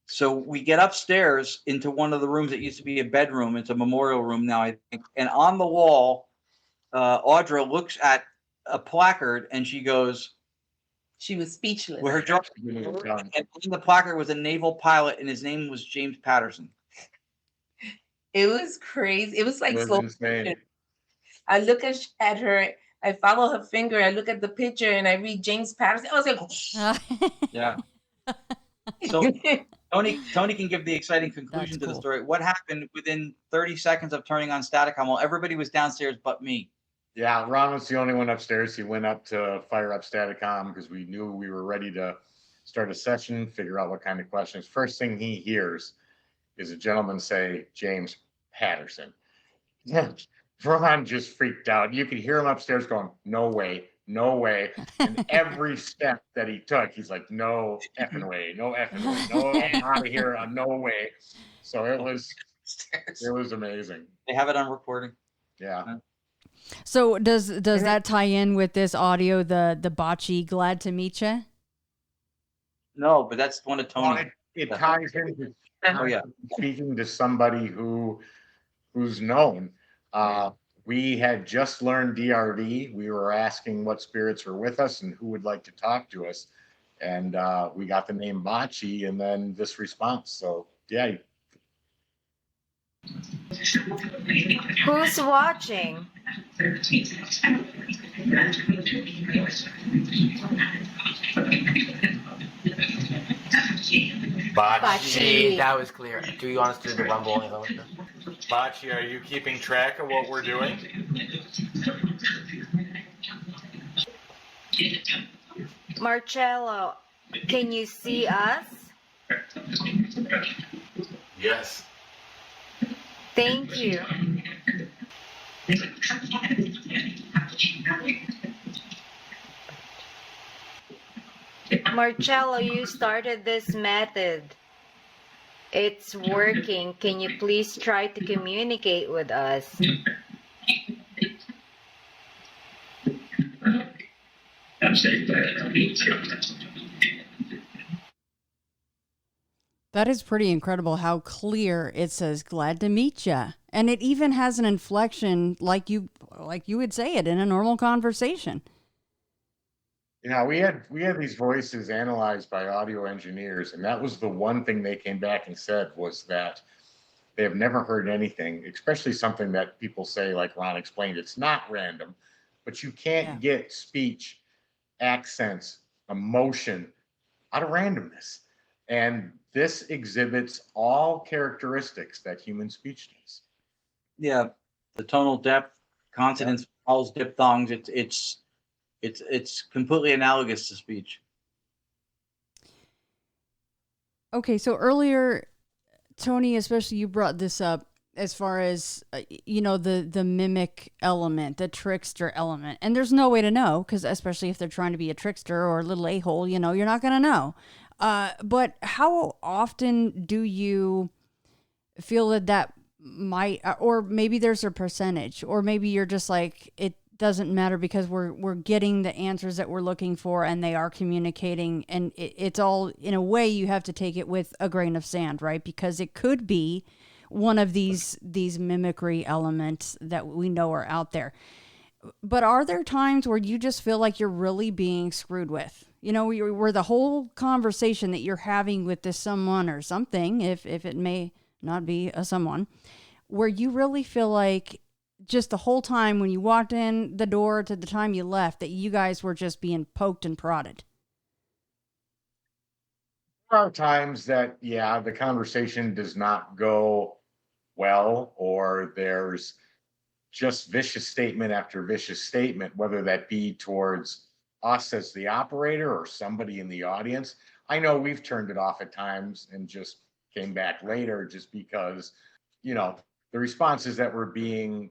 So we get upstairs into one of the rooms that used to be a bedroom. It's a memorial room now, I think. And on the wall, Audra looks at a placard, and she goes... She was speechless. With her jaw, and in the placard was a naval pilot, and his name was James Patterson. It was crazy. It was like slow motion. I look at her, I follow her finger, I look at the picture, and I read James Patterson. I was like, yeah. So Tony can give the exciting conclusion to the story. What happened within 30 seconds of turning on Staticom? Well, everybody was downstairs but me. Yeah, Ron was the only one upstairs. He went up to fire up Staticom because we knew we were ready to start a session, figure out what kind of questions. First thing he hears is a gentleman say, James Patterson. Yeah, Ron just freaked out. You could hear him upstairs going, no way, no way. And every step that he took, he's like, no effing way, no effing way, no, I'm out of here, no way. So it was amazing. They have it on recording. Yeah. So does that tie in with this audio, the Bacci glad to meet you? No, but that's one of Tony. Well, it ties into speaking to somebody who's known. We had just learned DRV. We were asking what spirits were with us and who would like to talk to us. And we got the name Bacci and then this response. So yeah. Who's watching? Bacci. That was clear. Do you want us to do the rumble? Bacci, are you keeping track of what we're doing? Marcello, can you see us? Yes. Thank you. Marcello, you started this method. It's working. Can you please try to communicate with us? That is pretty incredible how clear it says "glad to meet ya," and it even has an inflection like you would say it in a normal conversation. We had these voices analyzed by audio engineers, and that was the one thing they came back and said was that they have never heard anything, especially something that people say, like Ron explained, it's not random, but you can't get speech, accents, emotion out of randomness. And this exhibits all characteristics that human speech does. Yeah, the tonal depth, consonants, vowels, diphthongs. It's completely analogous to speech. Okay, so earlier, Tony, especially you brought this up as far as the mimic element, the trickster element, and there's no way to know because especially if they're trying to be a trickster or a little a-hole, you're not going to know. But how often do you feel that might, or maybe there's a percentage, or maybe you're just like, it doesn't matter because we're getting the answers that we're looking for and they are communicating, and it's all, in a way, you have to take it with a grain of sand, right? Because it could be one of these mimicry elements that we know are out there. But are there times where you just feel like you're really being screwed with? Where the whole conversation that you're having with this someone or something, if it may not be a someone, where you really feel like just the whole time when you walked in the door to the time you left that you guys were just being poked and prodded? There are times that, the conversation does not go well, or there's just vicious statement after vicious statement, whether that be towards us as the operator or somebody in the audience. I know we've turned it off at times and just came back later just because, the responses that were being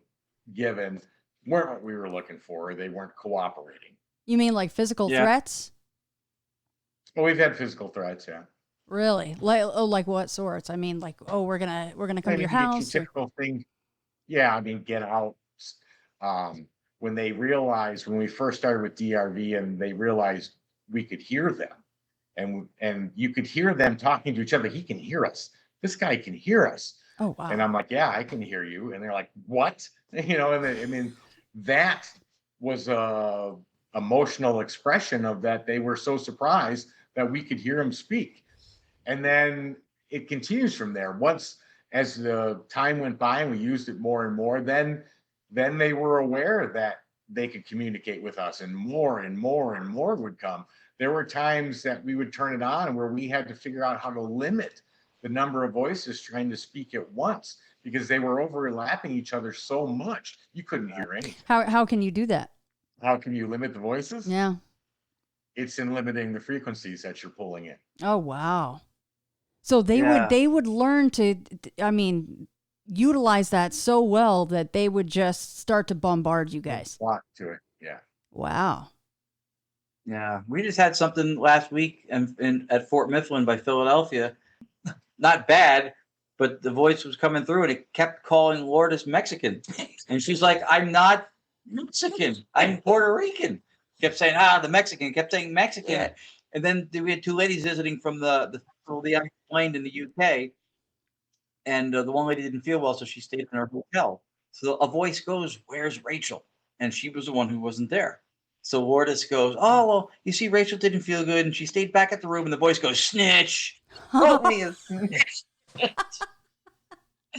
given weren't what we were looking for. They weren't cooperating. You mean like physical threats? Well, we've had physical threats, yeah. Really? Like what sorts? I mean, like, we're gonna come to your house. Typical things. Yeah, I mean, get out. When we first started with DRV, and they realized we could hear them, and you could hear them talking to each other. He can hear us. This guy can hear us. Oh, wow. And I'm like, yeah, I can hear you. And they're like, what? And that was a emotional expression of that. They were so surprised that we could hear him speak. And then it continues from there. Once, as the time went by and we used it more and more, then they were aware that they could communicate with us, and more and more and more would come. There were times that we would turn it on where we had to figure out how to limit the number of voices trying to speak at once because they were overlapping each other so much you couldn't hear anything. How can you do that? How can you limit the voices? Yeah. It's in limiting the frequencies that you're pulling in. Oh, wow. So they would learn to, utilize that so well that they would just start to bombard you guys. Flock to it, yeah. Wow. Yeah, we just had something last week at Fort Mifflin by Philadelphia. Not bad, but the voice was coming through and it kept calling Lourdes Mexican. And she's like, I'm not Mexican. I'm Puerto Rican. Kept saying, the Mexican. Kept saying Mexican. Yeah. And then we had two ladies visiting from the unexplained in the UK. And the one lady didn't feel well, so she stayed in her hotel. So a voice goes, where's Rachel? And she was the one who wasn't there. So Lourdes goes, oh, well, you see, Rachel didn't feel good, and she stayed back at the room, and the voice goes, snitch. Wrote me a snitch.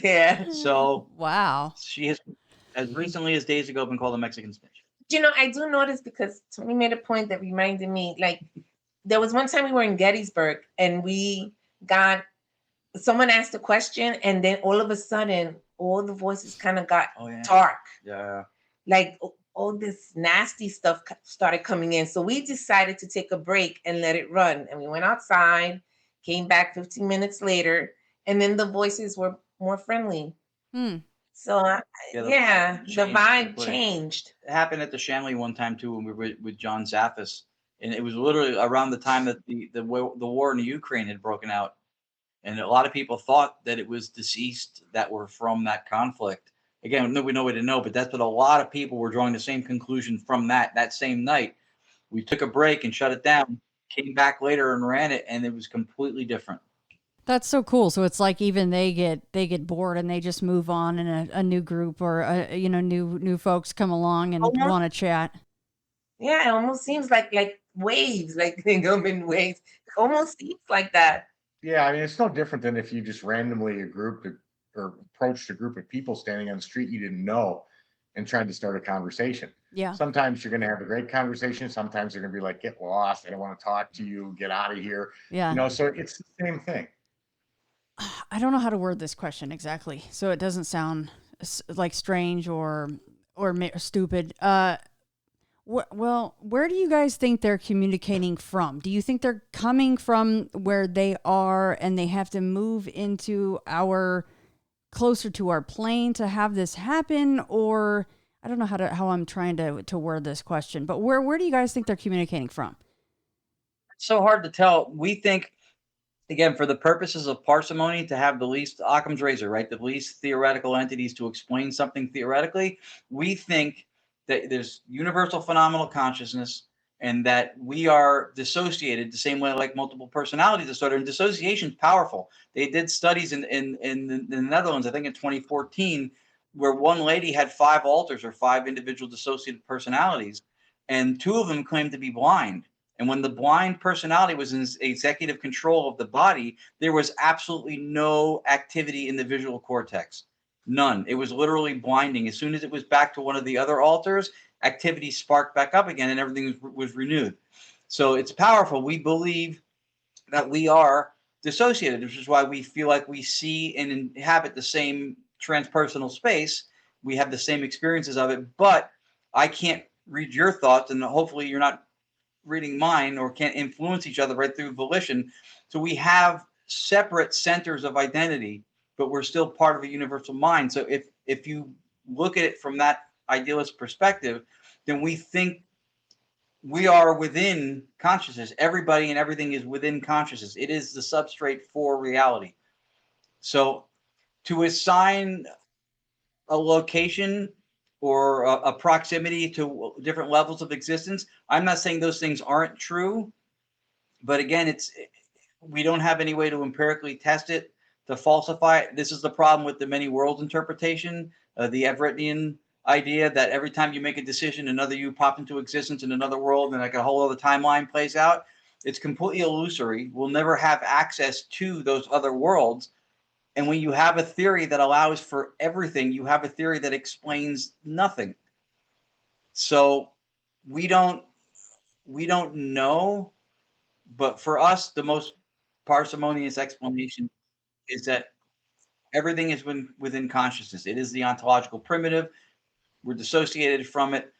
Yeah. So wow. She has, as recently as days ago, been called a Mexican snitch. I do notice because Tony made a point that reminded me, like, there was one time we were in Gettysburg, and someone asked a question, and then all of a sudden, all the voices kind of got dark. Yeah. Like, all this nasty stuff started coming in. So we decided to take a break and let it run. And we went outside, came back 15 minutes later, and then the voices were more friendly. So, the vibe changed. It happened at the Shanley one time, too, when we were with John Zaffis. And it was literally around the time that the war in the Ukraine had broken out. And a lot of people thought that it was deceased that were from that conflict. Again, we know we didn't know, but that's what a lot of people were drawing the same conclusion from that same night. We took a break and shut it down, came back later and ran it, and it was completely different. That's so cool. So it's like even they get bored and they just move on, and a new group or new folks come along and Almost, want to chat. yeah, it almost seems like waves, like they go in waves. It almost seems like that. Yeah, I mean, it's no different than if you just randomly or approached a group of people standing on the street you didn't know and tried to start a conversation. Yeah. Sometimes you're going to have a great conversation. Sometimes they're going to be like, get lost. I don't want to talk to you. Get out of here. Yeah. So it's the same thing. I don't know how to word this question exactly, so it doesn't sound like strange or stupid. Well, where do you guys think they're communicating from? Do you think they're coming from where they are and they have to move into closer to our plane to have this happen? Or I don't know how I'm trying to word this question, but where do you guys think they're communicating from? It's so hard to tell. We think, again, for the purposes of parsimony, to have the least Occam's razor, right? The least theoretical entities to explain something theoretically. We think that there's universal phenomenal consciousness and that we are dissociated the same way like multiple personality disorder. And dissociation is powerful. They did studies in the Netherlands, I think in 2014, where one lady had 5 alters or 5 individual dissociated personalities, and 2 of them claimed to be blind. And when the blind personality was in executive control of the body, there was absolutely no activity in the visual cortex. None. It was literally blinding. As soon as it was back to one of the other alters, activity sparked back up again and everything was renewed. So it's powerful. We believe that we are dissociated, which is why we feel like we see and inhabit the same transpersonal space. We have the same experiences of it, but I can't read your thoughts, and hopefully you're not reading mine, or can't influence each other right through volition. So we have separate centers of identity, but we're still part of a universal mind. So if you look at it from that idealist perspective, then we think we are within consciousness. Everybody and everything is within consciousness. It is the substrate for reality. So to assign a location or a proximity to different levels of existence, I'm not saying those things aren't true, but again, we don't have any way to empirically test it, to falsify it. This is the problem with the many worlds interpretation, the Everettian idea that every time you make a decision, another you pop into existence in another world, and like a whole other timeline plays out. It's completely illusory. We'll never have access to those other worlds. And when you have a theory that allows for everything, you have a theory that explains nothing. So we don't know, but for us, the most parsimonious explanation is that everything is within consciousness. It is the ontological primitive. We're dissociated from it.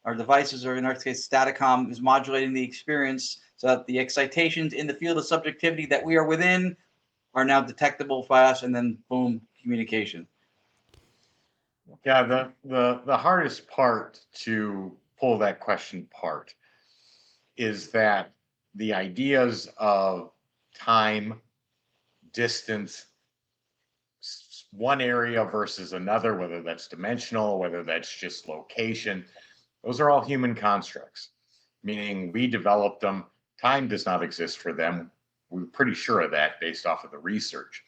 Our devices are, in our case, Staticom is modulating the experience so that the excitations in the field of subjectivity that we are within are now detectable by us, and then boom, communication. Yeah, the hardest part to pull that question apart is that the ideas of time, distance, one area versus another, whether that's dimensional, whether that's just location, those are all human constructs, meaning we developed them. Time does not exist for them. We're pretty sure of that based off of the research.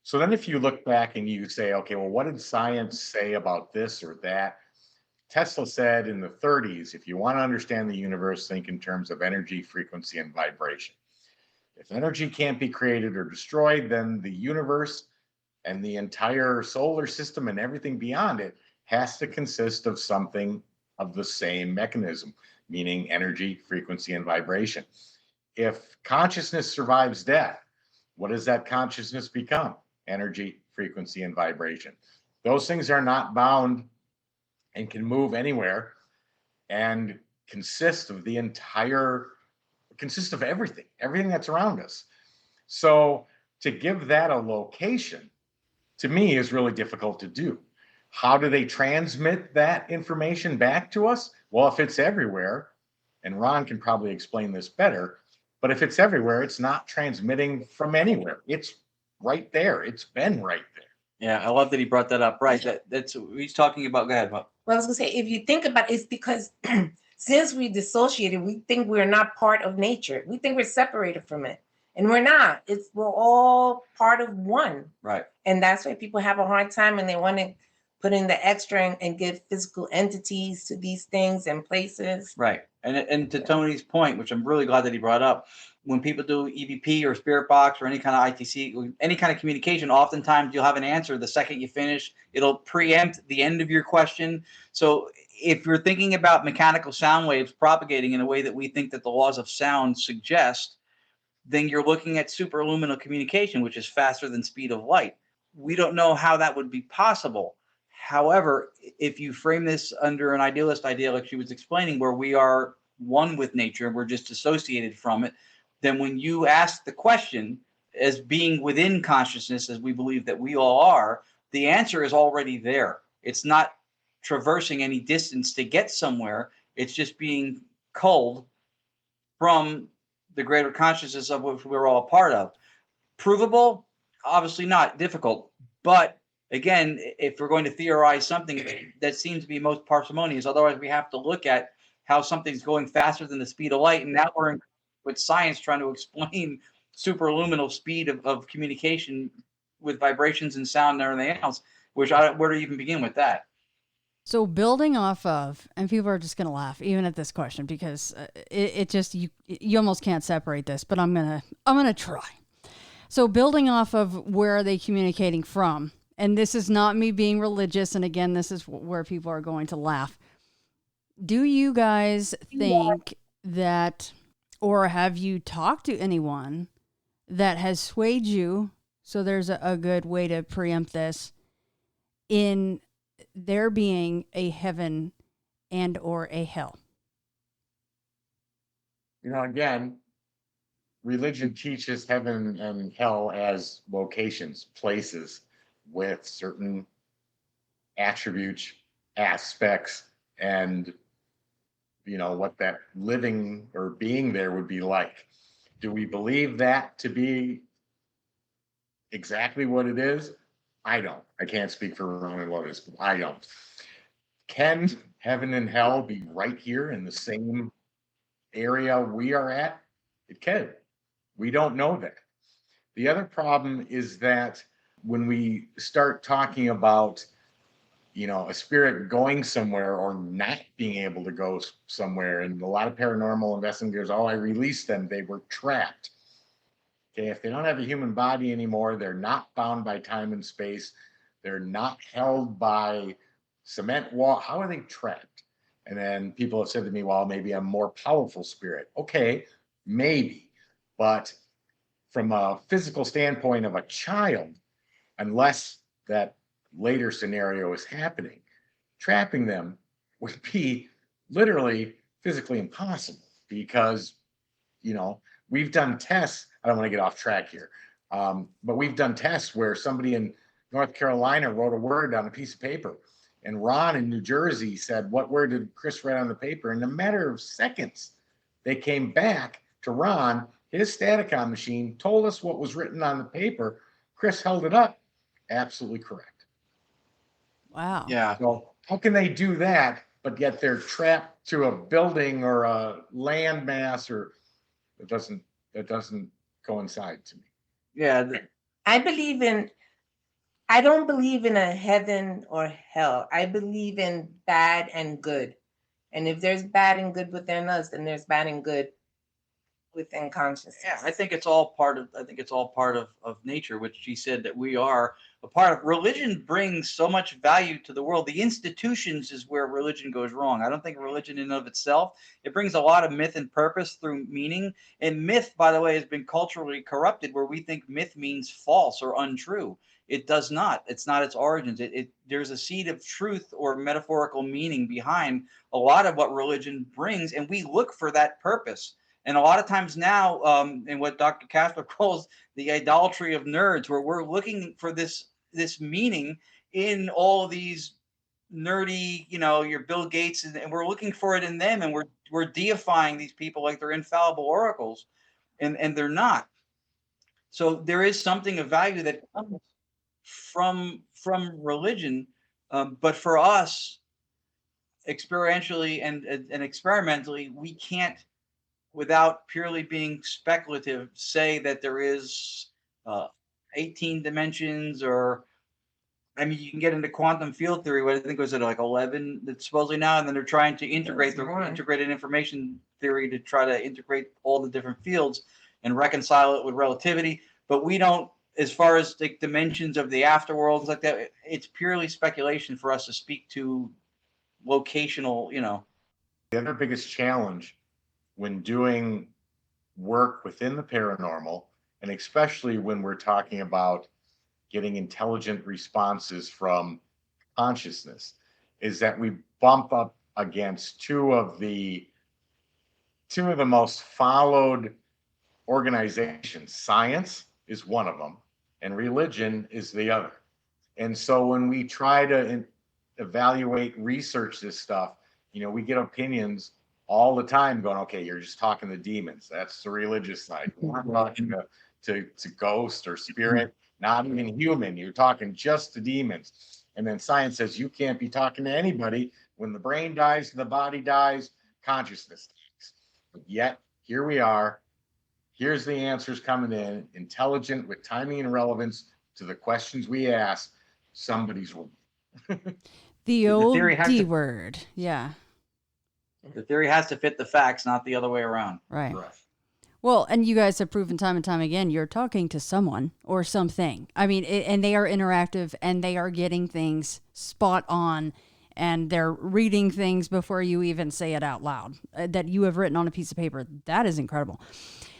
So then if you look back and you say, okay, well, what did science say about this or that? Tesla said in the 30s, if you want to understand the universe, think in terms of energy, frequency, and vibration. If energy can't be created or destroyed, then the universe and the entire solar system and everything beyond it has to consist of something of the same mechanism, meaning energy, frequency, and vibration. If consciousness survives death, what does that consciousness become? Energy, frequency, and vibration. Those things are not bound and can move anywhere and consist of everything that's around us. So to give that a location, to me, is really difficult to do. How do they transmit that information back to us? Well, if it's everywhere, and Ron can probably explain this better, but if it's everywhere, it's not transmitting from anywhere. It's right there. It's been right there. Yeah, I love that he brought that up. Right. That's he's talking about. Go ahead, Bob. Well, I was going to say, if you think about it, it's because since we dissociated, we think we're not part of nature. We think we're separated from it. And we're not. We're all part of one. Right. And that's why people have a hard time and they want to put in the extra and give physical entities to these things and places. Right. And to Tony's point, which I'm really glad that he brought up, when people do EVP or Spirit Box or any kind of ITC, any kind of communication, oftentimes you'll have an answer the second you finish. It'll preempt the end of your question. So if you're thinking about mechanical sound waves propagating in a way that we think that the laws of sound suggest, then you're looking at superluminal communication, which is faster than speed of light. We don't know how that would be possible. However, if you frame this under an idealist idea, like she was explaining, where we are one with nature and we're just dissociated from it, then when you ask the question as being within consciousness, as we believe that we all are, the answer is already there. It's not traversing any distance to get somewhere. It's just being culled from the greater consciousness of which we're all a part of. Provable? Obviously not. Difficult. But again, if we're going to theorize something, that seems to be most parsimonious. Otherwise, we have to look at how something's going faster than the speed of light. And now we're in, with science trying to explain superluminal speed of communication with vibrations and sound and everything else, which where do you even begin with that? So building off of, and people are just going to laugh even at this question because it just, you almost can't separate this, but I'm going to try. So building off of where are they communicating from? And this is not me being religious. And again, this is where people are going to laugh. Do you guys think that, or have you talked to anyone that has swayed you? So there's a good way to preempt this in there being a heaven and or a hell. You know, again, religion teaches heaven and hell as locations, places with certain attributes, aspects, and you know what that living or being there would be like. Do we believe that to be exactly what it is? I don't. I can't speak for Ron and Lourdes, but I don't. Can heaven and hell be right here in the same area we are at? It can. We don't know that. The other problem is that when we start talking about, you know, a spirit going somewhere or not being able to go somewhere, and a lot of paranormal investigators, oh, I released them, they were trapped. Okay, if they don't have a human body anymore, they're not bound by time and space, they're not held by cement wall, how are they trapped? And then people have said to me, well, maybe a more powerful spirit. Okay, maybe. But from a physical standpoint of a child, unless that later scenario is happening, trapping them would be literally physically impossible because, you know, we've done tests. I don't want to get off track here, but we've done tests where somebody in North Carolina wrote a word on a piece of paper, and Ron in New Jersey said, what word did Chris write on the paper? In a matter of seconds, they came back to Ron, his Staticom machine, told us what was written on the paper. Chris held it up. Absolutely correct. Wow. Yeah. So how can they do that, but yet they're trapped to a building or a landmass, or it doesn't coincide to me. Yeah. I don't believe in a heaven or hell. I believe in bad and good. And if there's bad and good within us, then there's bad and good within consciousness. Yeah, I think it's all part of nature, which she said that we are a part of. Religion brings so much value to the world. The institutions is where religion goes wrong. I don't think religion in and of itself. It brings a lot of myth and purpose through meaning. And myth, by the way, has been culturally corrupted, where we think myth means false or untrue. It does not. It's not its origins. There's a seed of truth or metaphorical meaning behind a lot of what religion brings, and we look for that purpose. And a lot of times now, in what Dr. Casper calls the idolatry of nerds, where we're looking for this meaning in all these nerdy, you know, your Bill Gates, and we're looking for it in them, and we're deifying these people like they're infallible oracles, and they're not. So there is something of value that comes from religion, but for us, experientially and experimentally, we can't without purely being speculative, say that there is 18 dimensions, or I mean, you can get into quantum field theory. What I think was it like 11 that's supposedly now, and then they're trying to integrate the integrated information theory to try to integrate all the different fields and reconcile it with relativity. But we don't, as far as the dimensions of the afterworlds like that, it's purely speculation for us to speak to locational, The other biggest challenge when doing work within the paranormal, and especially when we're talking about getting intelligent responses from consciousness, is that we bump up against two of the most followed organizations. Science is one of them, and religion is the other. And so when we try to evaluate, research this stuff, we get opinions all the time going, okay, you're just talking to demons. That's the religious side. We're not talking to ghost or spirit, not even human. You're talking just to demons. And then science says you can't be talking to anybody. When the brain dies, the body dies, consciousness dies. But yet, here we are. Here's the answers coming in, intelligent with timing and relevance to the questions we ask. Somebody's wrong. The old D word. Yeah. The theory has to fit the facts, not the other way around. Right. Well, and you guys have proven time and time again, you're talking to someone or something. I mean, and they are interactive and they are getting things spot on, and they're reading things before you even say it out loud that you have written on a piece of paper. That is incredible.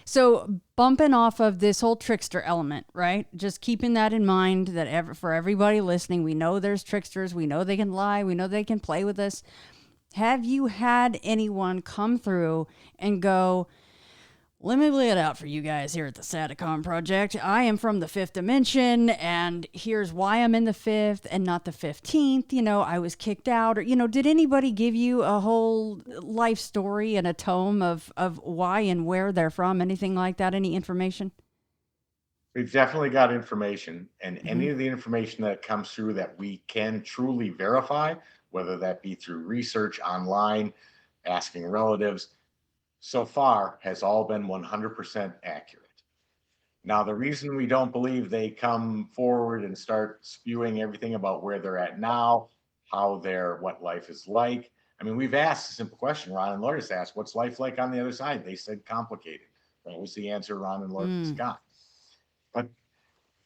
So bumping off of this whole trickster element, right? Just keeping that in mind that for everybody listening, we know there's tricksters. We know they can lie. We know they can play with us. Have you had anyone come through and go, let me lay it out for you guys here at the Staticom Project. I am from the 5th dimension, and here's why I'm in the 5th and not the 15th. I was kicked out. Or, did anybody give you a whole life story and a tome of why and where they're from? Anything like that? Any information? We've definitely got information, and any of the information that comes through that we can truly verify, whether that be through research online, asking relatives, so far has all been 100% accurate. Now, the reason we don't believe they come forward and start spewing everything about where they're at now, what life is like. I mean, we've asked a simple question. Ron and Lourdes asked, what's life like on the other side? They said complicated. That was the answer Ron and Lourdes got. But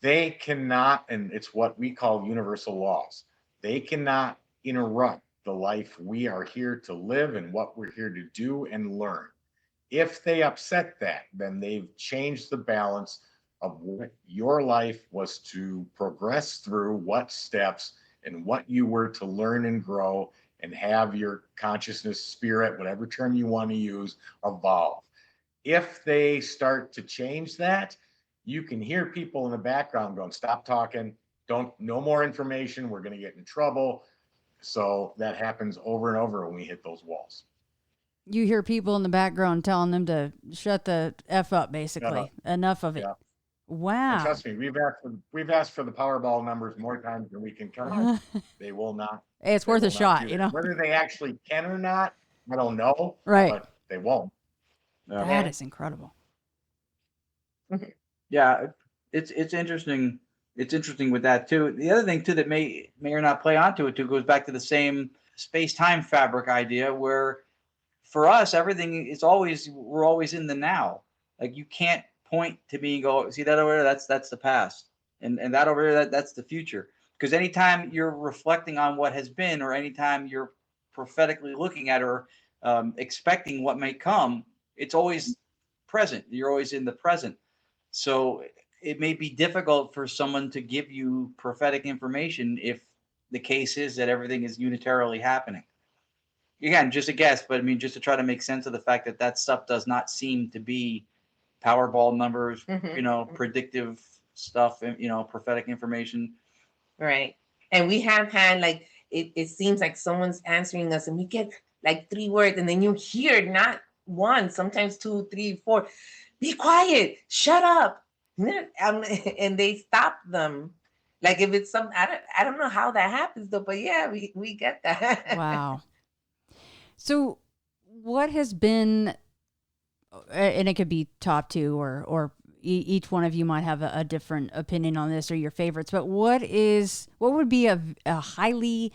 they cannot, and it's what we call universal laws. They cannot interrupt the life we are here to live and what we're here to do and learn. If they upset that, then they've changed the balance of what your life was to progress through, what steps, and what you were to learn and grow and have your consciousness, spirit, whatever term you want to use, evolve. If they start to change that, you can hear people in the background going, stop talking, no more information, we're going to get in trouble. So that happens over and over when we hit those walls. You hear people in the background telling them to shut the F up, basically. Enough of it. Yeah. Wow. And trust me, we've asked for the Powerball numbers more times than we can count. They will not. Hey, it's worth a shot, Whether they actually can or not, I don't know. Right. But they won't. That is incredible. Yeah, it's interesting. It's interesting with that too. The other thing too that may or not play onto it too goes back to the same space-time fabric idea, where for us everything is we're always in the now. Like you can't point to me and go, see that over there, that's the past, and that over there, that's the future. Because anytime you're reflecting on what has been, or anytime you're prophetically looking at or expecting what may come, it's always present. You're always in the present. So it may be difficult for someone to give you prophetic information if the case is that everything is unitarily happening. Again, just a guess, but I mean, just to try to make sense of the fact that stuff does not seem to be Powerball numbers, predictive stuff, prophetic information. Right. And we have had it seems like someone's answering us and we get like 3 words and then you hear not one, sometimes 2, 3, 4, be quiet, shut up. And they stop them. Like if it's I don't know how that happens though, but yeah, we get that. Wow. So what has been and it could be top two, or each one of you might have a different opinion on this or your favorites. But what would be a highly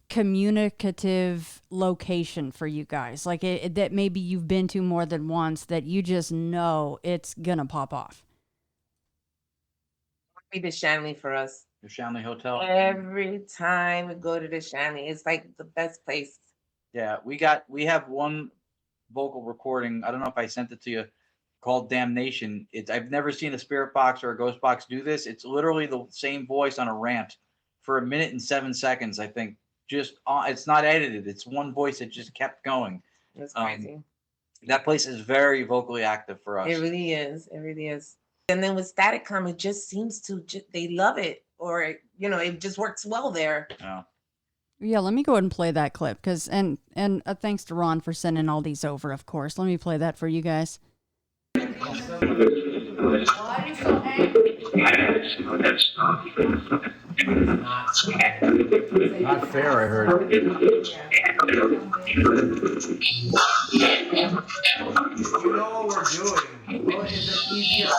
communicative location for you guys, like that maybe you've been to more than once, that you just know it's gonna pop off? Be the Shanley for us. The Shanley Hotel. Every time we go to the Shanley, it's like the best place. Yeah, we have one vocal recording. I don't know if I sent it to you, called Damnation. I've never seen a spirit box or a ghost box do this. It's literally the same voice on a rant for 1 minute and 7 seconds, I think. Just it's not edited. It's one voice that just kept going. That's crazy. That place is very vocally active for us. It really is. It really is. And then with Staticom, it just seems to they love it, or it just works well there. Yeah, let me go ahead and play that clip, because and thanks to Ron for sending all these over, of course. Let me play that for you guys. Why are you so angry? Not fair, I heard. You know what we're doing. What is it easier?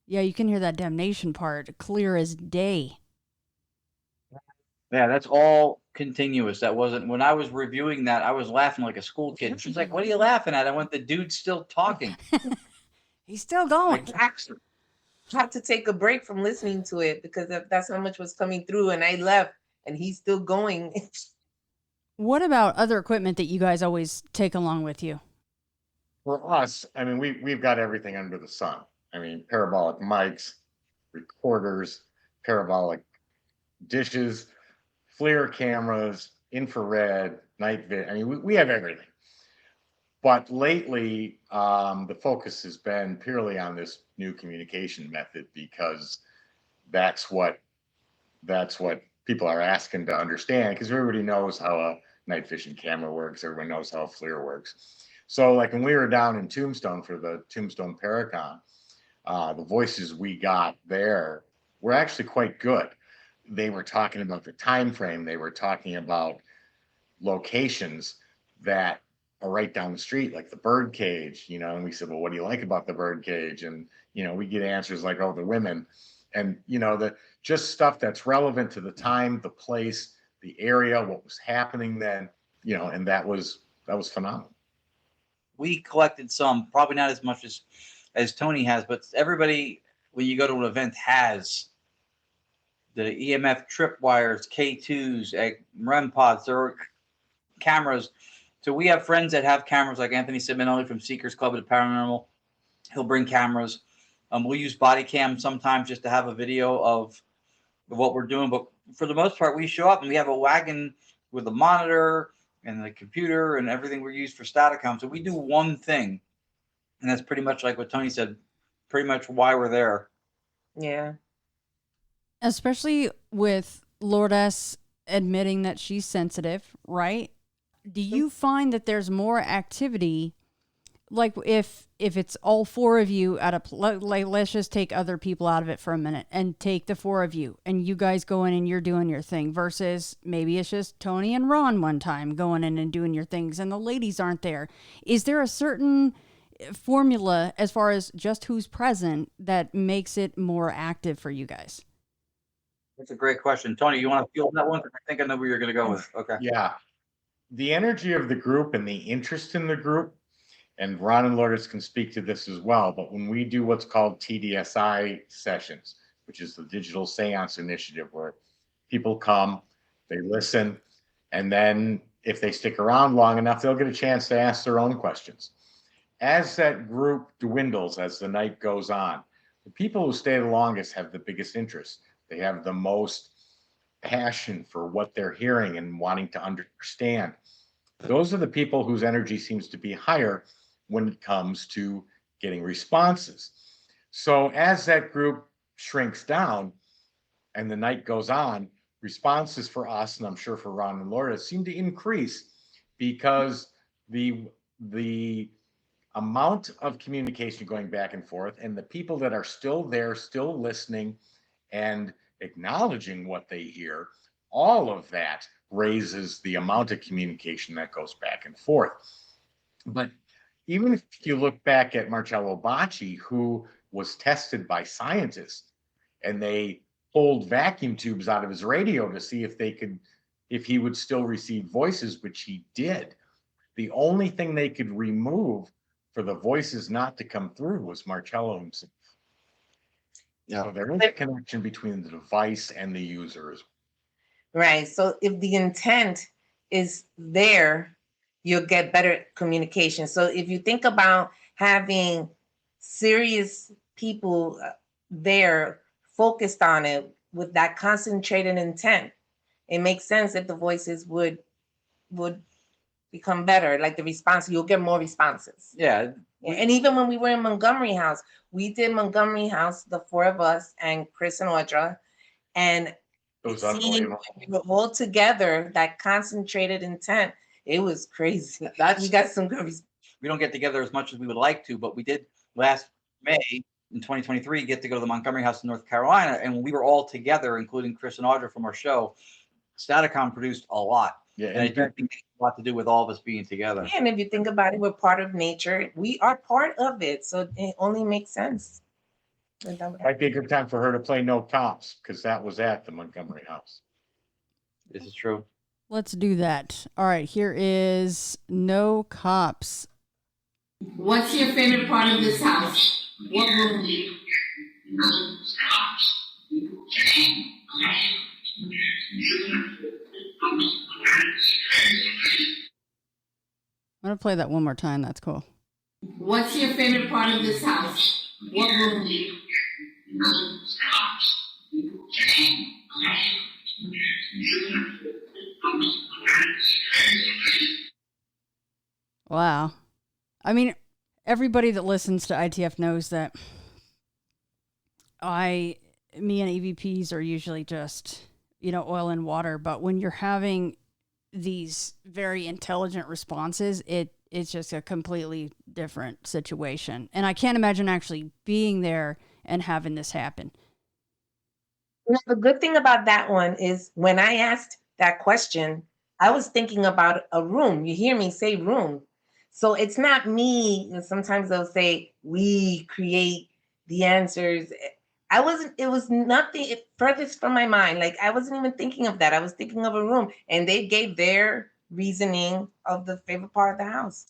Yeah, you can hear that damnation part clear as day. Yeah, that's all continuous. That wasn't, when I was reviewing that, I was laughing like a school kid. She's like, "What are you laughing at?" I went, "The dude's still talking." He's still going. I had to take a break from listening to it because that's how much was coming through, and I left, and he's still going. What about other equipment that you guys always take along with you? For us, I mean, we've got everything under the sun. I mean, parabolic mics, recorders, parabolic dishes, FLIR cameras, infrared, night vision. I mean, we have everything. But lately, the focus has been purely on this new communication method, because that's what people are asking to understand, because everybody knows how a night vision camera works. Everyone knows how a FLIR works. So like when we were down in Tombstone for the Tombstone Paracon, the voices we got there were actually quite good. They were talking about the time frame. They were talking about locations that are right down the street, like the bird cage, and we said, "Well, what do you like about the bird cage?" And, we get answers like, "Oh, the women." And, the just stuff that's relevant to the time, the place, the area, what was happening then, and that was phenomenal. We collected some, probably not as much as Tony has, but everybody, when you go to an event, has the EMF tripwires, K2s, REM pods, or cameras. So we have friends that have cameras, like Anthony Simonelli from Seekers Club at Paranormal. He'll bring cameras. We'll use body cam sometimes just to have a video of what we're doing. But for the most part, we show up and we have a wagon with a monitor and the computer and everything we use for Staticom. So we do one thing. And that's pretty much like what Tony said, pretty much why we're there. Yeah. Especially with Lourdes admitting that she's sensitive, right? Do you find that there's more activity, like if it's all four of you at a, like, let's just take other people out of it for a minute and take the four of you and you guys go in and you're doing your thing, versus maybe it's just Tony and Ron one time going in and doing your things and the ladies aren't there. Is there a certain formula as far as just who's present that makes it more active for you guys? That's a great question. Tony, you want to field that one? I think I know where you're going to go with. Okay. Yeah. The energy of the group and the interest in the group, and Ron and Lourdes can speak to this as well, but when we do what's called TDSI sessions, which is the Digital Seance Initiative, where people come, they listen, and then if they stick around long enough, they'll get a chance to ask their own questions. As that group dwindles, as the night goes on, the people who stay the longest have the biggest interest. They have the most passion for what they're hearing and wanting to understand. Those are the people whose energy seems to be higher, when it comes to getting responses. So as that group shrinks down and the night goes on, responses for us, and I'm sure for Ron and Lourdes, seem to increase because the amount of communication going back and forth and the people that are still there, still listening and acknowledging what they hear, all of that raises the amount of communication that goes back and forth. But even if you look back at Marcello Bacci, who was tested by scientists, and they pulled vacuum tubes out of his radio to see if he would still receive voices, which he did. The only thing they could remove for the voices not to come through was Marcello himself. Yeah. So there is a connection between the device and the users. Right. So if the intent is there, you'll get better communication. So if you think about having serious people there focused on it with that concentrated intent, it makes sense that the voices would become better. Like the response, you'll get more responses. Yeah. And even when we were in Montgomery House, we did Montgomery House, the four of us and Chris and Audra, and seeing all together, that concentrated intent, it was crazy. We got some good responses. We don't get together as much as we would like to, but we did last May in 2023 get to go to the Montgomery House in North Carolina. And when we were all together, including Chris and Audra from our show, Staticom produced a lot. Yeah, and I do think it's a lot to do with all of us being together. Yeah, and if you think about it, we're part of nature. We are part of it. So it only makes sense. Might be a good time for her to play No Cops, because that was at the Montgomery House. This is true. Let's do that. All right, here is No Cops. What's your favorite part of this house? What room? I'm going to play that one more time. That's cool. What's your favorite part of this house? What room? Wow. I mean, everybody that listens to ITF knows that me and EVPs are usually just, oil and water. But when you're having these very intelligent responses, it's just a completely different situation. And I can't imagine actually being there and having this happen. The good thing about that one is when I asked that question, I was thinking about a room. You hear me say room. So it's not me. Sometimes they'll say, we create the answers. It was nothing furthest from my mind. Like, I wasn't even thinking of that. I was thinking of a room, and they gave their reasoning of the favorite part of the house,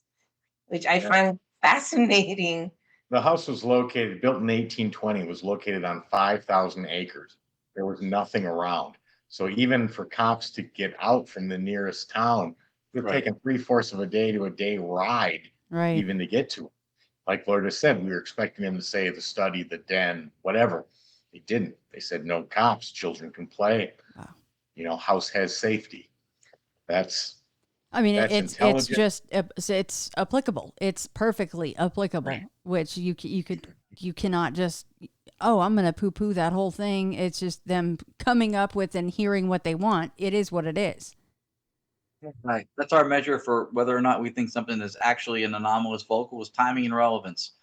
which I find fascinating. The house was built in 1820, was located on 5,000 acres. There was nothing around. So even for cops to get out from the nearest town, it would have taken 3/4 of a day to a day ride, even to get to it. Like Lourdes said, we were expecting them to say the study, the den, whatever. They didn't. They said no cops, children can play. Wow. House has safety. It's applicable. It's perfectly applicable, which you cannot just, I'm going to poo-poo that whole thing. It's just them coming up with and hearing what they want. It is what it is. Right. That's our measure for whether or not we think something is actually an anomalous vocal is timing and relevance.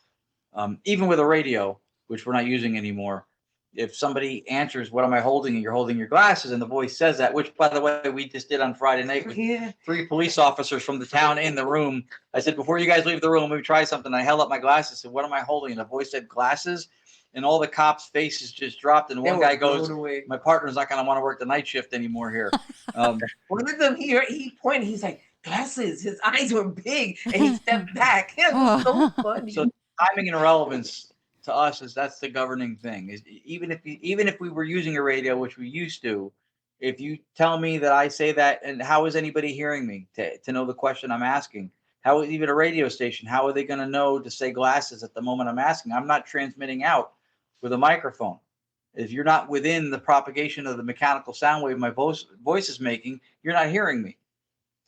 Even with a radio, which we're not using anymore, if somebody answers, what am I holding? And you're holding your glasses, and the voice says that, which, by the way, we just did on Friday night with 3 police officers from the town in the room. I said, before you guys leave the room, let me try something. I held up my glasses and said, what am I holding? And the voice said glasses. And all the cops' faces just dropped. And one guy goes, my partner's not going to want to work the night shift anymore here. One of them, he pointed, he's like, glasses. His eyes were big, and he stepped back. It was so funny. So timing and relevance to us that's the governing thing. Is even if we were using a radio, which we used to, if you tell me that I say that, and how is anybody hearing me to know the question I'm asking? How is even a radio station? How are they going to know to say glasses at the moment I'm asking? I'm not transmitting out with a microphone. If you're not within the propagation of the mechanical sound wave my voice is making, you're not hearing me.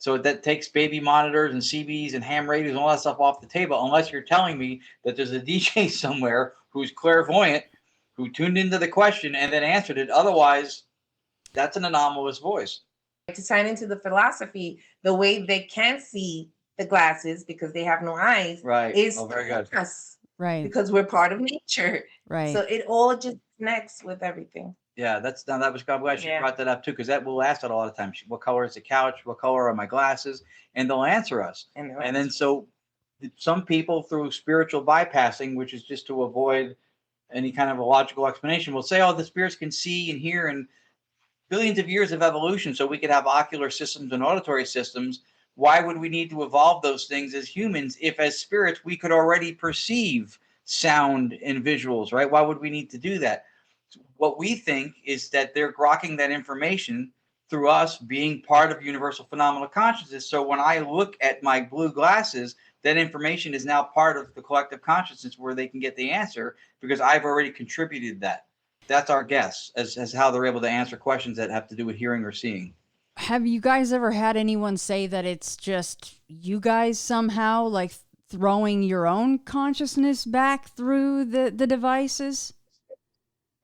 So that takes baby monitors and CBs and ham radios and all that stuff off the table, unless you're telling me that there's a DJ somewhere who's clairvoyant, who tuned into the question and then answered it. Otherwise, that's an anomalous voice. To sign into the philosophy, the way they can see the glasses because they have no eyes, Right. is Very good. us. Right. Because we're part of nature. Right. So it all just connects with everything. Yeah, that was glad she brought that up too, because that will ask that all the time. What color is the couch? What color are my glasses? And they'll answer us. And then so some people, through spiritual bypassing, which is just to avoid any kind of a logical explanation, will say, oh, the spirits can see and hear, and billions of years of evolution, so we could have ocular systems and auditory systems. Why would we need to evolve those things as humans if, as spirits, we could already perceive sound and visuals, right? Why would we need to do that? What we think is that they're grokking that information through us being part of universal phenomenal consciousness. So when I look at my blue glasses, that information is now part of the collective consciousness where they can get the answer because I've already contributed that. That's our guess as how they're able to answer questions that have to do with hearing or seeing. Have you guys ever had anyone say that it's just you guys somehow like throwing your own consciousness back through the devices?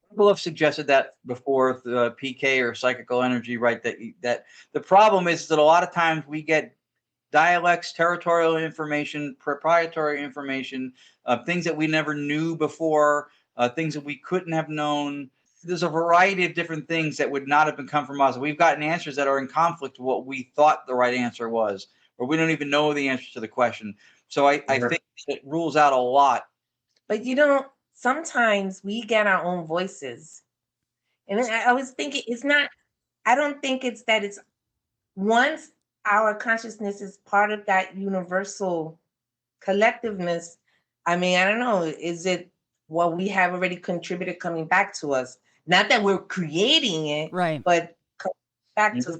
People have suggested that before, the PK or psychical energy, right? That the problem is that a lot of times we get dialects, territorial information, proprietary information, things that we never knew before, things that we couldn't have known. There's a variety of different things that would not have been come from us. We've gotten answers that are in conflict with what we thought the right answer was, or we don't even know the answer to the question. So I think it rules out a lot. But sometimes we get our own voices. And I was thinking, I don't think it's that it's once our consciousness is part of that universal collectiveness. I mean, I don't know, is it what we have already contributed coming back to us? Not that we're creating it, right? But back to us.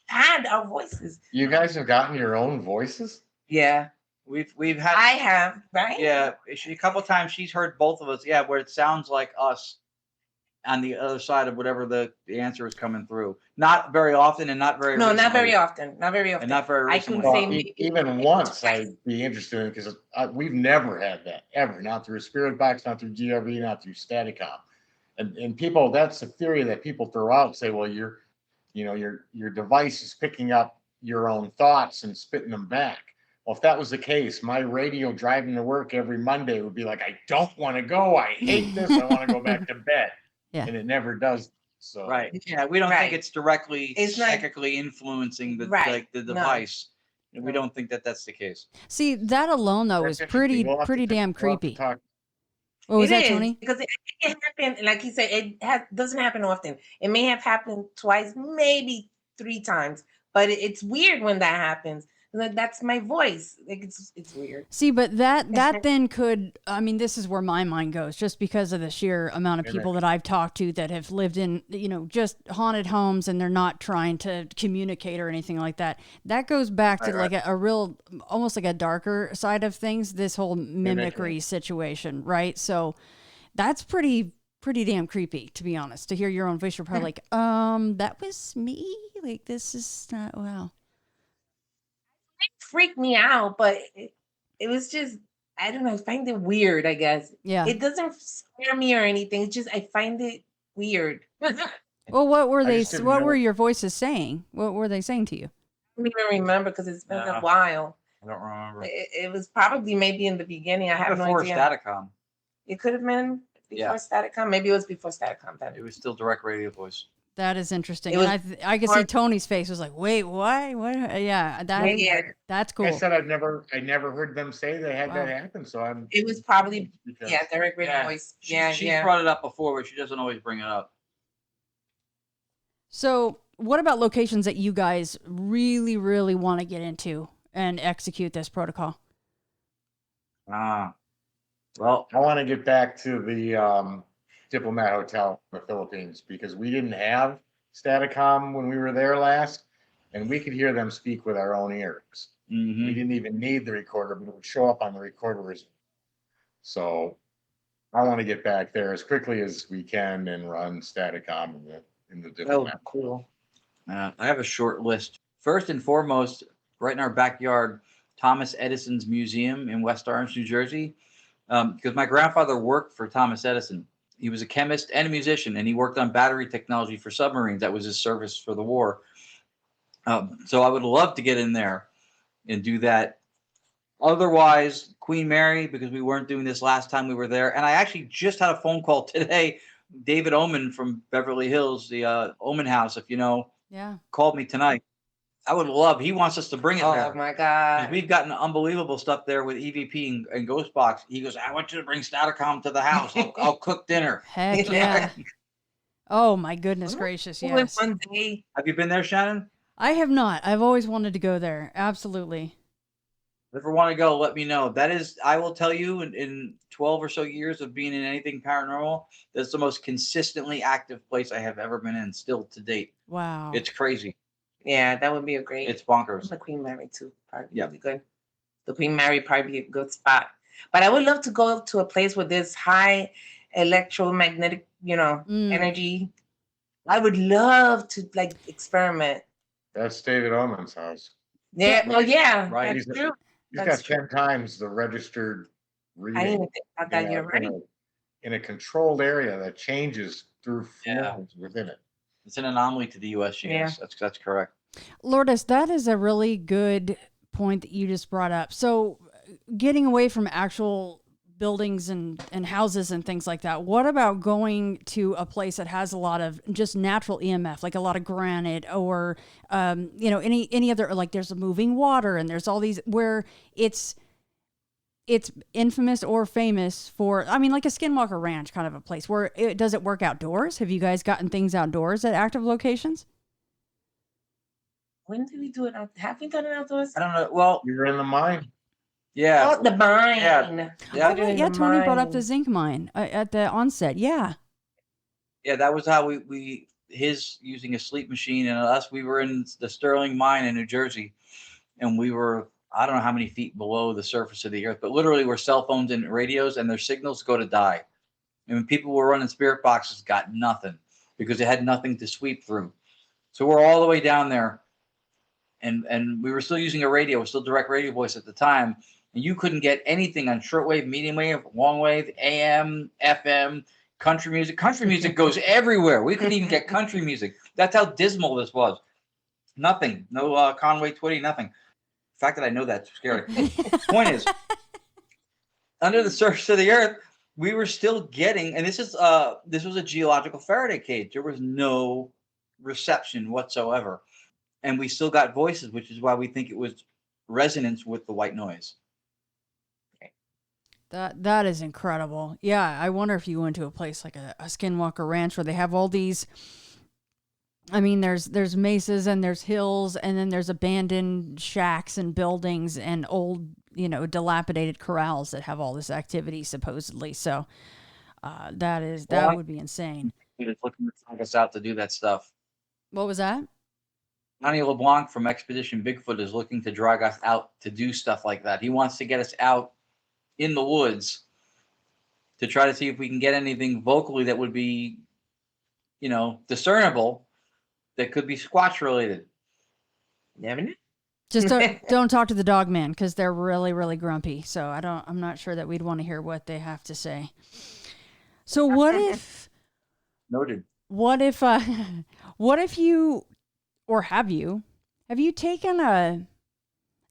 Had our voices. You guys have gotten your own voices? Yeah. We've had. I have, right? Yeah, a couple of times she's heard both of us. Yeah, where it sounds like us on the other side of whatever the answer is coming through. Not very often, and not very. No, recently. not very often. Not very often. And not very recently. I can say even once I'd be interested in, because we've never had that ever. Not through Spirit Box, not through GRV, not through Staticom. And people, that's a theory that people throw out and say, well, your device is picking up your own thoughts and spitting them back. Well, if that was the case, my radio driving to work every Monday would be like, I don't want to go. I hate this. I want to go back to bed. Yeah. And it never does. So right. Yeah, we don't think it's directly psychically influencing the device. No. We don't think that that's the case. See, that alone though is pretty damn creepy. What was that, Tony? Because it happened, like you said, doesn't happen often. It may have happened twice, maybe 3 times, but it's weird when that happens. That's my voice. Like it's weird. See, but that then could, I mean, this is where my mind goes, just because of the sheer amount of people that I've talked to that have lived in, just haunted homes, and they're not trying to communicate or anything like that. That goes back to like a real, almost like a darker side of things, this whole mimicry situation, right? So that's pretty damn creepy, to be honest. To hear your own voice, you're probably like, that was me? Like, this is not, wow. Freaked me out, but it was just, I don't know, I find it weird, I guess. Yeah. It doesn't scare me or anything. It's just, I find it weird. Well, what were your voices saying? What were they saying to you? I don't even remember because it's been a while. I don't remember. It was probably maybe in the beginning. I have no idea. Before Staticom. It could have been before Staticom. Maybe it was before Staticom then. It was still direct radio voice. That is interesting. And I could see Tony's face was like, wait, what? What? Yeah, that's cool. I said I never heard them say they had that happen. So it was probably direct radio voice. She brought it up before, but she doesn't always bring it up. So what about locations that you guys really, really want to get into and execute this protocol? Well, I want to get back to the Diplomat Hotel in the Philippines, because we didn't have Staticom when we were there last, and we could hear them speak with our own ears. Mm-hmm. We didn't even need the recorder, but it would show up on the recorder. So I want to get back there as quickly as we can and run Staticom in the Diplomat. Oh, cool. I have a short list. First and foremost, right in our backyard, Thomas Edison's museum in West Orange, New Jersey, because my grandfather worked for Thomas Edison. He was a chemist and a musician, and he worked on battery technology for submarines. That was his service for the war. So I would love to get in there and do that. Otherwise, Queen Mary, because we weren't doing this last time we were there. And I actually just had a phone call today. David Oman from Beverly Hills, the Oman House, if you know, called me tonight. I would love, he wants us to bring it there. Oh my God. We've gotten unbelievable stuff there with EVP and Ghostbox. He goes, I want you to bring Staticom to the house. I'll cook dinner. Heck yeah. Oh my goodness gracious, yes. One day. Have you been there, Shannon? I have not. I've always wanted to go there. Absolutely. If you want to go, let me know. That is, I will tell you, in 12 or so years of being in anything paranormal, that's the most consistently active place I have ever been in, still to date. Wow. It's crazy. Yeah, that would be a great. It's bonkers. The Queen Mary too, probably really good. The Queen Mary probably be a good spot. But I would love to go to a place where there's high electromagnetic, energy. I would love to experiment. That's David Oman's house. Yeah. Well, yeah. Right. That's true. He's got 10 times the registered reading. I didn't even think about that. You're right. In a controlled area that changes through floors within it. It's an anomaly to the USGS. Yeah. That's correct. Lourdes, that is a really good point that you just brought up. So getting away from actual buildings and houses and things like that, what about going to a place that has a lot of just natural EMF, like a lot of granite or, any other, like there's a moving water and there's all these where it's infamous or famous for, like a Skinwalker Ranch kind of a place where does it work outdoors? Have you guys gotten things outdoors at active locations? When did we do it? Have we done it outdoors? I don't know. Well, you're in the mine. Yeah. Oh, the mine. Yeah. Tony brought up the zinc mine at the onset. Yeah. Yeah, that was how his using a sleep machine, and us, we were in the Sterling mine in New Jersey, and we were, I don't know how many feet below the surface of the earth, but literally where cell phones and radios and their signals go to die. And when people were running spirit boxes, got nothing because they had nothing to sweep through. So we're all the way down there, and we were still using a radio, still direct radio voice at the time. And you couldn't get anything on shortwave, medium wave, long wave, AM, FM, country music. Country music goes everywhere. We couldn't even get country music. That's how dismal this was. Nothing. No Conway Twitty, nothing. The fact that I know that's scary. Point is, under the surface of the earth, we were still getting, and this was a geological Faraday cage. There was no reception whatsoever. And we still got voices, which is why we think it was resonance with the white noise. That is incredible. Yeah, I wonder if you went to a place like a Skinwalker Ranch where they have all these. There's mesas and there's hills and then there's abandoned shacks and buildings and old, dilapidated corrals that have all this activity supposedly. So that would be insane. He was looking to take us out to do that stuff. What was that? Johnny LeBlanc from Expedition Bigfoot is looking to drag us out to do stuff like that. He wants to get us out in the woods to try to see if we can get anything vocally that would be, discernible that could be Squatch related. Never know. Just don't talk to the dog man because they're really, really grumpy. So I'm not sure that we'd want to hear what they have to say. So what if? Noted. What if you, or have you taken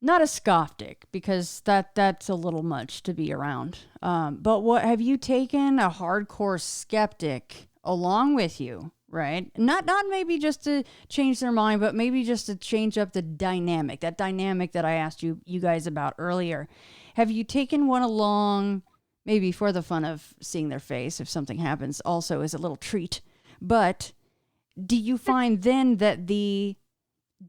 not a Skoptic because that's a little much to be around. But what have you taken a hardcore skeptic along with you, right? Not maybe just to change their mind, but maybe just to change up the dynamic, that dynamic that I asked you guys about earlier. Have you taken one along maybe for the fun of seeing their face if something happens also as a little treat? But do you find then that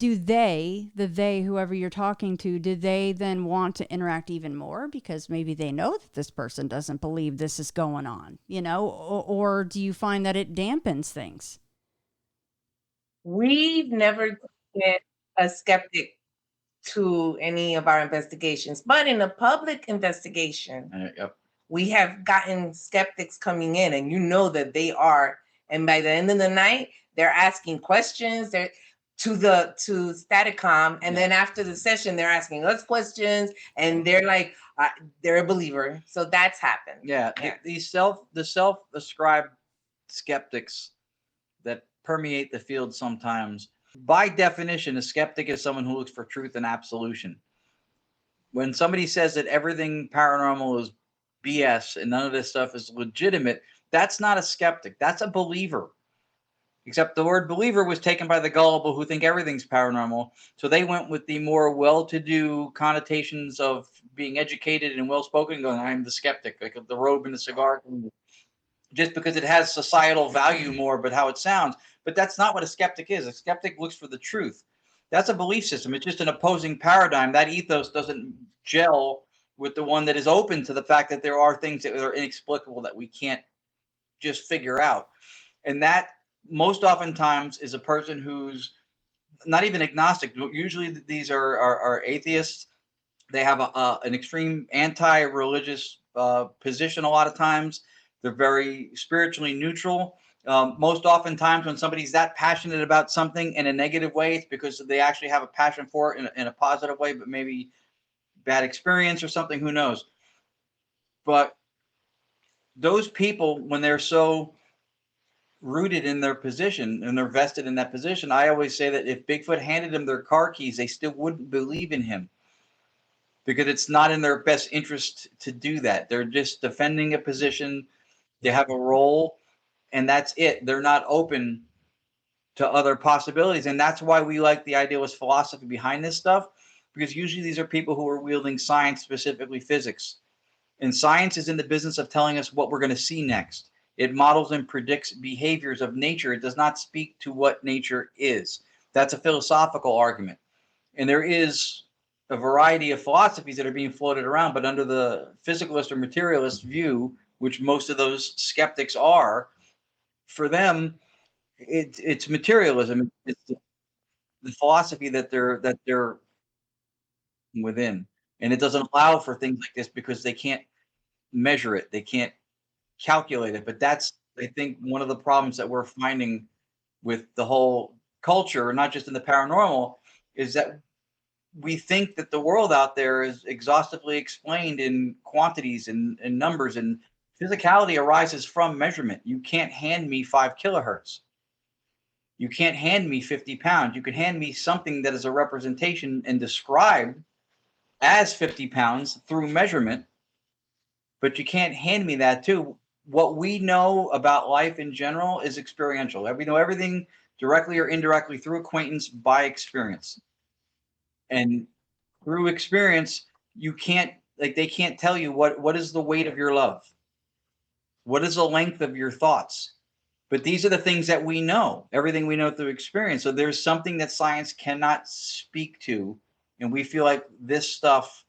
whoever you're talking to, do they then want to interact even more because maybe they know that this person doesn't believe this is going on, or do you find that it dampens things? We've never been a skeptic to any of our investigations, but in a public investigation, we have gotten skeptics coming in and that they are, and by the end of the night, they're asking questions. to Staticom, and then after the session they're asking us questions, and they're like they're a believer. So that's happened. The self-ascribed skeptics that permeate the field sometimes, by definition, a skeptic is someone who looks for truth and absolution. When somebody says that everything paranormal is BS and none of this stuff is legitimate, that's not a skeptic, that's a believer. Except the word believer was taken by the gullible who think everything's paranormal. So they went with the more well-to-do connotations of being educated and well-spoken, going, I'm the skeptic, like the robe and the cigar, just because it has societal value more, but how it sounds. But that's not what a skeptic is. A skeptic looks for the truth. That's a belief system. It's just an opposing paradigm. That ethos doesn't gel with the one that is open to the fact that there are things that are inexplicable that we can't just figure out. And that most oftentimes is a person who's not even agnostic. Usually these are atheists. They have an extreme anti-religious position a lot of times. They're very spiritually neutral. Most oftentimes when somebody's that passionate about something in a negative way, it's because they actually have a passion for it in a positive way, but maybe bad experience or something, who knows. But those people, when they're so rooted in their position and they're vested in that position, I always say that if Bigfoot handed them their car keys, they still wouldn't believe in him, because it's not in their best interest to do that. They're just defending a position. They have a role, and that's it. They're not open to other possibilities. And that's why we like the idealist philosophy behind this stuff, because usually these are people who are wielding science, specifically physics. And science is in the business of telling us what we're going to see next. It models and predicts behaviors of nature. It does not speak to what nature is. That's a philosophical argument. And there is a variety of philosophies that are being floated around, but under the physicalist or materialist view, which most of those skeptics are, for them, it's materialism. It's the philosophy that they're within. And it doesn't allow for things like this because they can't measure it. They can't calculate it. But that's, I think, one of the problems that we're finding with the whole culture, not just in the paranormal, is that we think that the world out there is exhaustively explained in quantities and numbers, and physicality arises from measurement. You can't hand me 5 kilohertz. You can't hand me 50 pounds. You can hand me something that is a representation and described as 50 pounds through measurement, but you can't hand me that too. What we know about life in general is experiential. We know everything directly or indirectly through acquaintance by experience. And through experience, you can't, they can't tell you what is the weight of your love. What is the length of your thoughts? But these are the things that we know, everything we know through experience. So there's something that science cannot speak to. And we feel like this stuff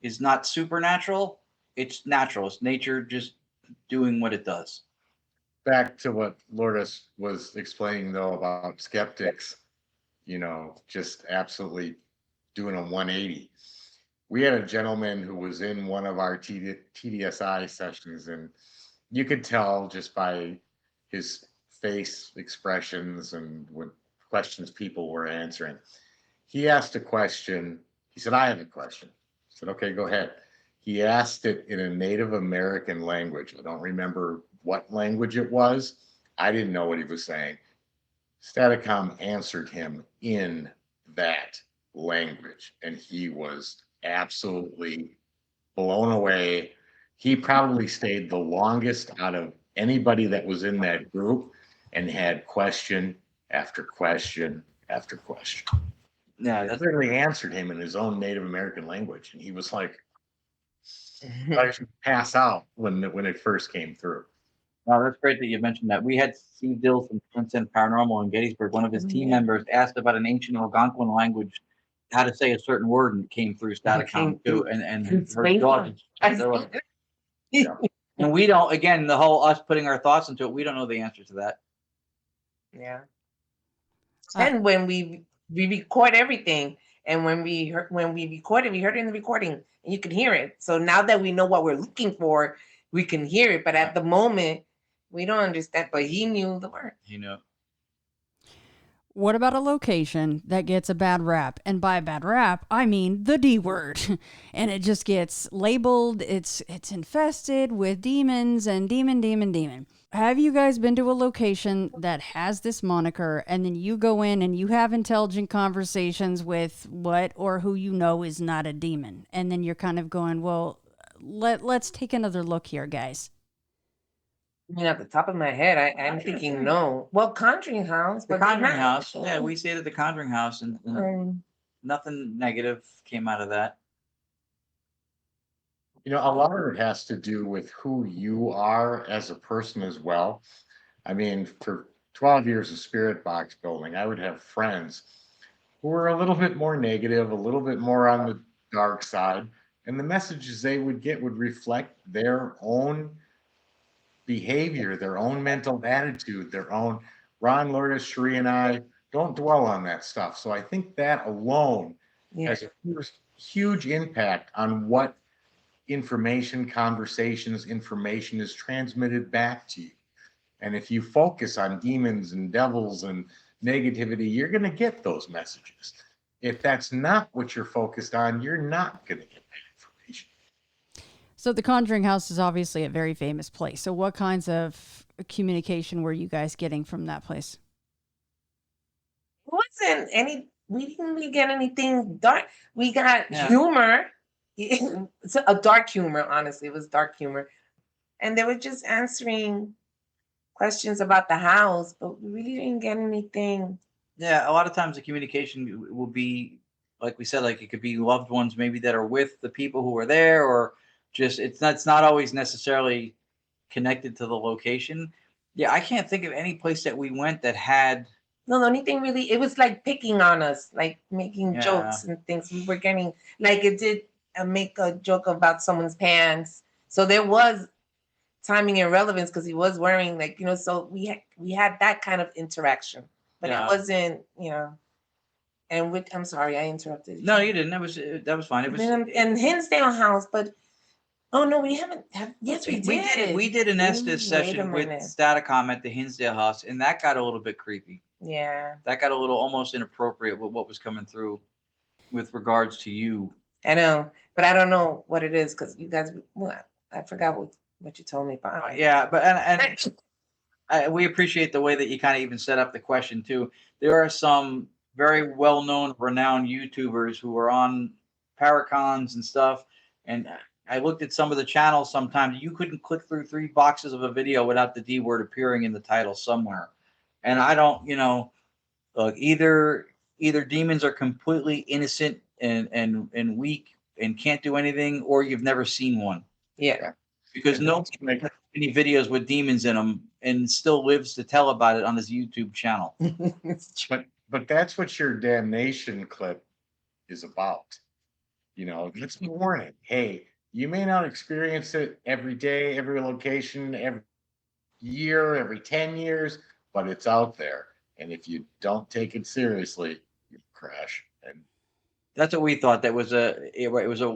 is not supernatural. It's natural. It's nature just doing what it does. Back to what Lourdes was explaining, though, about skeptics, just absolutely doing a 180. We had a gentleman who was in one of our TDSI sessions, and you could tell just by his face expressions and what questions people were answering. He asked a question. He said, I have a question. I said, okay, go ahead. He asked it in a Native American language. I don't remember what language it was. I didn't know what he was saying. Staticom answered him in that language, and he was absolutely blown away. He probably stayed the longest out of anybody that was in that group and had question after question after question. Yeah, that literally answered him in his own Native American language, and he was like, I should pass out when it first came through. Wow, that's great that you mentioned that. We had Steve Dills from Transcend Paranormal in Gettysburg. One of his team members asked about an ancient Algonquin language, how to say a certain word, and it came through Staticom too. And her daughter. Yeah. And we don't, again, the whole us putting our thoughts into it, we don't know the answer to that. Yeah. And when we record everything, and when we record it, we heard it in the recording, and you can hear it. So now that we know what we're looking for, we can hear it. But at the moment, we don't understand. But he knew the word. He knew. What about a location that gets a bad rap? And by bad rap, I mean the D word. And it just gets labeled, it's infested with demons and demon. Have you guys been to a location that has this moniker, and then you go in and you have intelligent conversations with what or who you know is not a demon? And then you're kind of going, well, let's take another look here, guys. I mean, at the top of my head, I'm thinking no. Well, Conjuring House. The but Conjuring not- House. Yeah, we stayed at the Conjuring House, and nothing negative came out of that. You know, a lot of it has to do with who you are as a person as well. I mean, for 12 years of spirit box building, I would have friends who were a little bit more negative, a little bit more on the dark side, and the messages they would get would reflect their own behavior, their own mental attitude, their own. Ron, Lourdes, Cherie, and I don't dwell on that stuff. So I think that alone has a huge impact on what information is transmitted back to you. And if you focus on demons and devils and negativity, you're going to get those messages. If that's not what you're focused on, you're not going to get that information. So the Conjuring House is obviously a very famous place. So what kinds of communication were you guys getting from that place? Wasn't any. We didn't really get anything dark. We got humor. It's a dark humor, honestly. It was dark humor. And they were just answering questions about the house, but we really didn't get anything. Yeah, a lot of times the communication will be, like we said, like it could be loved ones maybe that are with the people who are there, or just it's not always necessarily connected to the location. Yeah, I can't think of any place that we went that had. No, the only thing really, it was like picking on us, like making jokes and things. We were getting, like it did make a joke about someone's pants. So there was timing and relevance because he was wearing so we had that kind of interaction, but it wasn't, and I'm sorry, I interrupted you. No, you didn't. That was fine. It was and Hinsdale House, but oh no, we haven't. Yes, we did. We did an Estes session with Staticom at the Hinsdale House, and that got a little bit creepy. Yeah. That got a little almost inappropriate with what was coming through with regards to you. I know, but I don't know what it is because you guys, I forgot what you told me about. Yeah, but and we appreciate the way that you kind of even set up the question too. There are some very well-known, renowned YouTubers who are on Paracons and stuff, and I looked at some of the channels sometimes. You couldn't click through 3 boxes of a video without the D word appearing in the title somewhere. And I don't, look, either demons are completely innocent and weak and can't do anything, or you've never seen one. Yeah. Because nobody makes any videos with demons in them and still lives to tell about it on his YouTube channel. But that's what your damnation clip is about. Let's be warning. Hey, you may not experience it every day, every location, every year, every 10 years, but it's out there. And if you don't take it seriously, you crash. And that's what we thought. That was it was a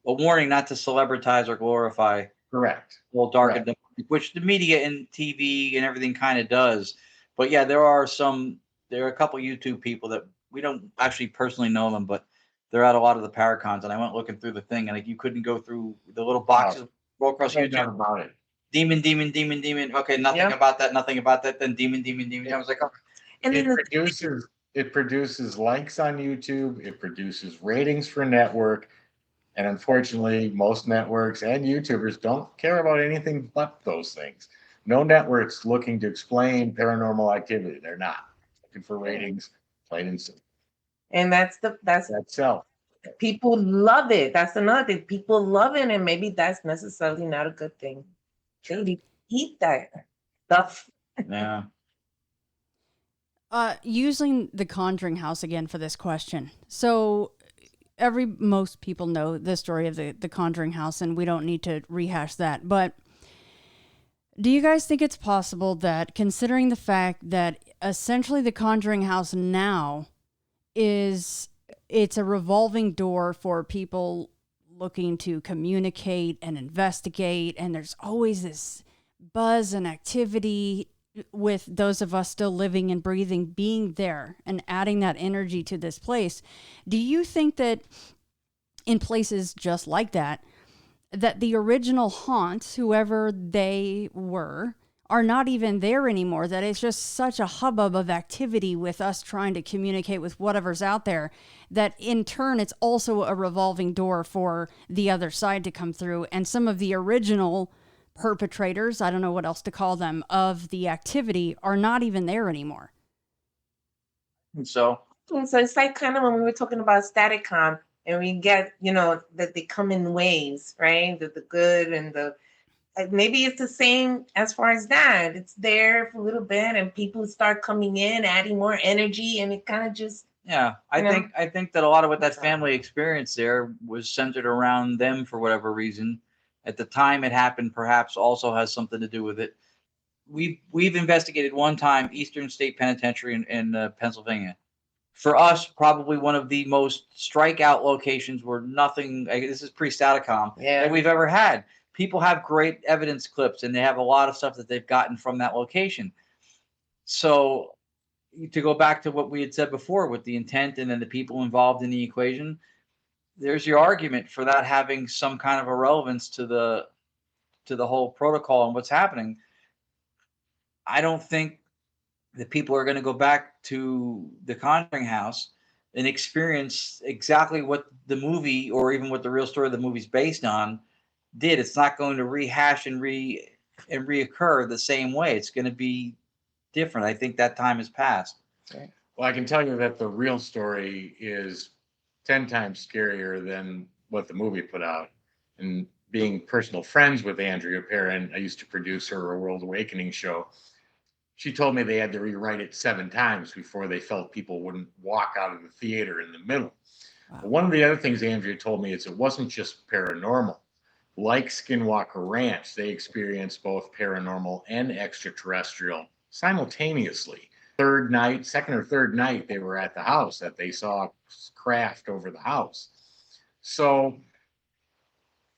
warning not to celebritize or glorify. Correct. Well, dark and which the media and TV and everything kind of does. But yeah, there are a couple YouTube people that we don't actually personally know them, but they're at a lot of the Paracons, and I went looking through the thing, and you couldn't go through the little boxes, roll across YouTube. About it. Demon. Okay, nothing about that. Then demon. I was like, oh. And it produces likes on YouTube. It produces ratings for network. And unfortunately, most networks and YouTubers don't care about anything but those things. No network's looking to explain paranormal activity. They're not looking for ratings, plain and simple. And that's self. People love it. That's another thing. People love it, and maybe that's necessarily not a good thing. They eat that stuff. Yeah. Using the Conjuring House again for this question. So most people know the story of the Conjuring House, and we don't need to rehash that. But do you guys think it's possible that, considering the fact that essentially the Conjuring House now it's a revolving door for people looking to communicate and investigate, and there's always this buzz and activity with those of us still living and breathing being there and adding that energy to this place. Do you think that in places just like that, that the original haunts, whoever they were, are not even there anymore, that it's just such a hubbub of activity with us trying to communicate with whatever's out there, that in turn it's also a revolving door for the other side to come through, and some of the original perpetrators, I don't know what else to call them, of the activity are not even there anymore? So it's like kind of when we were talking about Staticom, and we get, that they come in waves, right? The good and the, maybe it's the same as far as that. It's there for a little bit, and people start coming in, adding more energy, and it kind of just. Yeah, I think that a lot of what that family experienced there was centered around them for whatever reason. At the time it happened, perhaps also has something to do with it. We've investigated one time Eastern State Penitentiary in Pennsylvania. For us, probably one of the most strikeout locations where nothing. This is pre-Staticom that we've ever had. People have great evidence clips, and they have a lot of stuff that they've gotten from that location. So, to go back to what we had said before with the intent and then the people involved in the equation, there's your argument for that having some kind of a relevance to the whole protocol and what's happening. I don't think that people are going to go back to the Conjuring house and experience exactly what the movie, or even what the real story of the movie's based on, did. It's not going to rehash and reoccur the same way. It's going to be different. I think that time has passed. Well, I can tell you that the real story is 10 times scarier than what the movie put out. And being personal friends with Andrea Perrin, I used to produce her A World Awakening show. She told me they had to rewrite it 7 times before they felt people wouldn't walk out of the theater in the middle. Wow. But one of the other things Andrea told me is it wasn't just paranormal. Like Skinwalker Ranch, they experienced both paranormal and extraterrestrial simultaneously. Second or third night, they were at the house that they saw craft over the house. So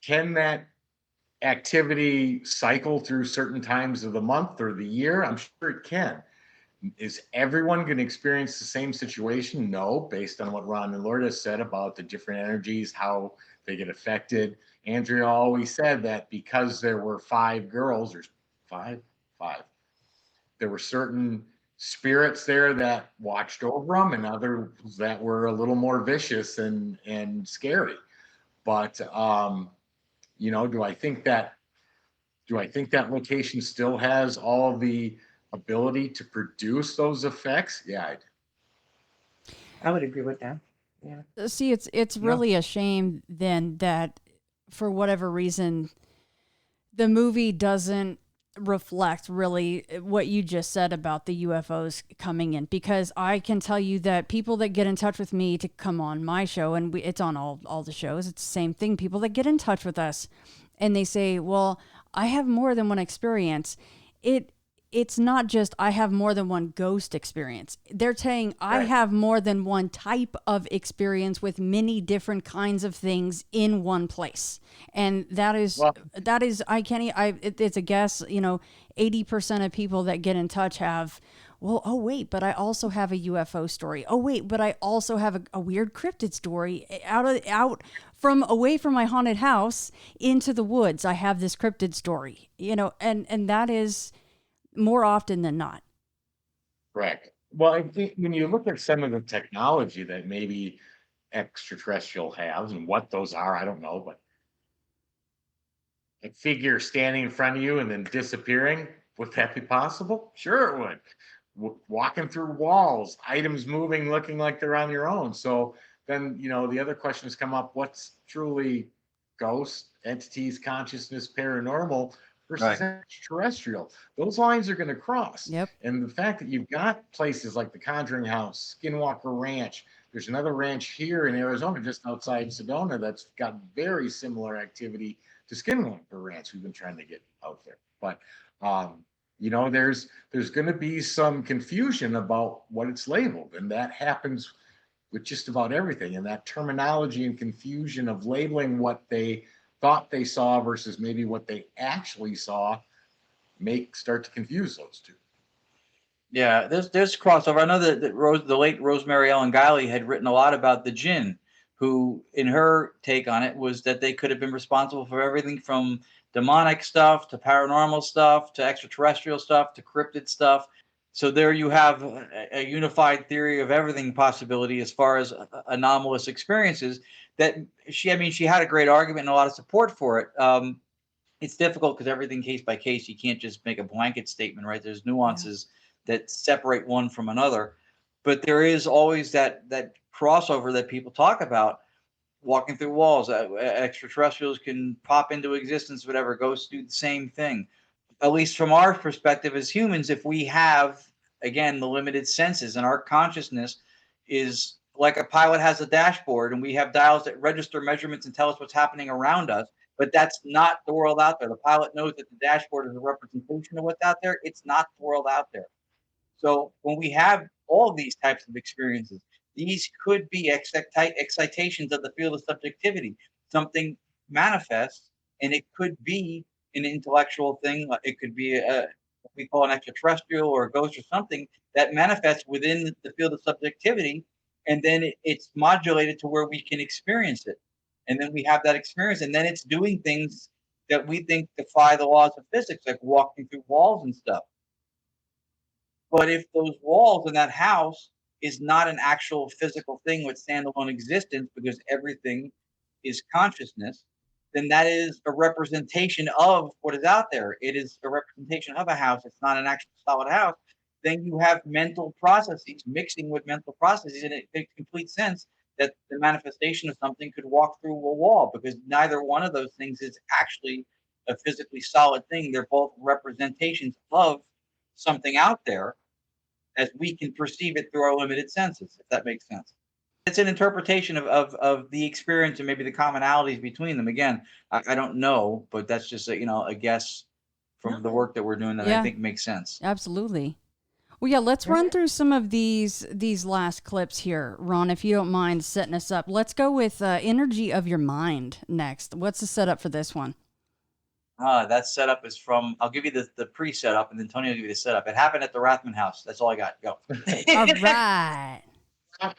can that activity cycle through certain times of the month or the year? I'm sure it can. Is everyone going to experience the same situation? No, based on what Ron and Lourdes said about the different energies, how they get affected. Andrea always said that because there were 5 girls, or five, there were certain spirits there that watched over them, and others that were a little more vicious and scary. But do I think that location still has all the ability to produce those effects? Yeah, I would agree with that. Yeah. See, it's really a shame then that for whatever reason the movie doesn't reflect really what you just said about the UFOs coming in, because I can tell you that people that get in touch with me to come on my show, and it's on all the shows, it's the same thing. People that get in touch with us and they say, well, I have more than one experience. It's not just I have more than one ghost experience. They're saying I have more than one type of experience with many different kinds of things in one place. And it's a guess, 80% of people that get in touch have, well, oh wait, but I also have a UFO story. Oh wait, but I also have a weird cryptid story away from my haunted house into the woods. I have this cryptid story, and that is more often than not. Correct. Well, I think when you look at some of the technology that maybe extraterrestrial has, and what those are, I don't know, but a figure standing in front of you and then disappearing, would that be possible? Sure it would. Walking through walls, items moving, looking like they're on your own. So then, the other questions come up: what's truly ghost, entities, consciousness, paranormal versus extraterrestrial? Those lines are going to cross. Yep. And the fact that you've got places like the Conjuring House, Skinwalker Ranch, there's another ranch here in Arizona just outside Sedona that's got very similar activity to Skinwalker Ranch. We've been trying to get out there, but there's going to be some confusion about what it's labeled, and that happens with just about everything. And that terminology and confusion of labeling what they thought they saw versus maybe what they actually saw start to confuse those two. Yeah, there's crossover. I know that the late Rosemary Ellen Guiley had written a lot about the jinn, who, in her take on it, was that they could have been responsible for everything from demonic stuff to paranormal stuff to extraterrestrial stuff to cryptid stuff. So there you have a unified theory of everything possibility as far as anomalous experiences. That she had a great argument and a lot of support for it. It's difficult because everything case by case. You can't just make a blanket statement, right? There's nuances that separate one from another, but there is always that crossover that people talk about. Walking through walls, extraterrestrials can pop into existence, whatever. Ghosts do the same thing. At least from our perspective as humans, if we have, again, the limited senses, and our consciousness is like a pilot has a dashboard and we have dials that register measurements and tell us what's happening around us, but that's not the world out there. The pilot knows that the dashboard is a representation of what's out there. It's not the world out there. So when we have all of these types of experiences, these could be excitations of the field of subjectivity. Something manifests, and it could be an intellectual thing. It could be what we call an extraterrestrial or a ghost or something that manifests within the field of subjectivity, and then it's modulated to where we can experience it. And then we have that experience, and then it's doing things that we think defy the laws of physics, like walking through walls and stuff. But if those walls in that house is not an actual physical thing with standalone existence, because everything is consciousness, then that is a representation of what is out there. It is a representation of a house. It's not an actual solid house. Then you have mental processes mixing with mental processes, and it makes complete sense that the manifestation of something could walk through a wall, because neither one of those things is actually a physically solid thing. They're both representations of something out there as we can perceive it through our limited senses, if that makes sense. It's an interpretation of the experience and maybe the commonalities between them. Again, I don't know, but that's just a guess from the work that we're doing that I think makes sense. Absolutely. Well, yeah, let's run through some of these last clips here, Ron, if you don't mind setting us up. Let's go with Energy of Your Mind next. What's the setup for this one? That setup is from, I'll give you the pre-setup, and then Tony will give you the setup. It happened at the Rathman house. That's all I got. Go. All right.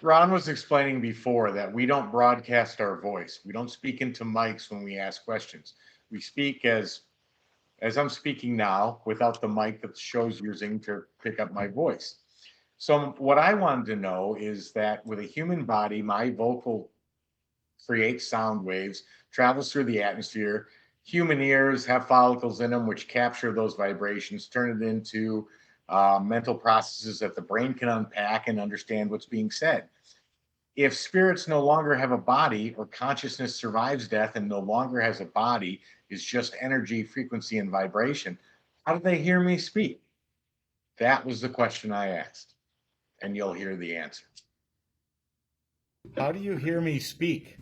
Ron was explaining before that we don't broadcast our voice. We don't speak into mics when we ask questions. We speak as I'm speaking now without the mic that the show's using to pick up my voice. So what I wanted to know is that with a human body, my vocal creates sound waves, travels through the atmosphere. Human ears have follicles in them which capture those vibrations, turn it into mental processes that the brain can unpack and understand what's being said. If spirits no longer have a body, or consciousness survives death and no longer has a body, is just energy, frequency, and vibration, how do they hear me speak? That was the question I asked, and you'll hear the answer. How do you hear me speak?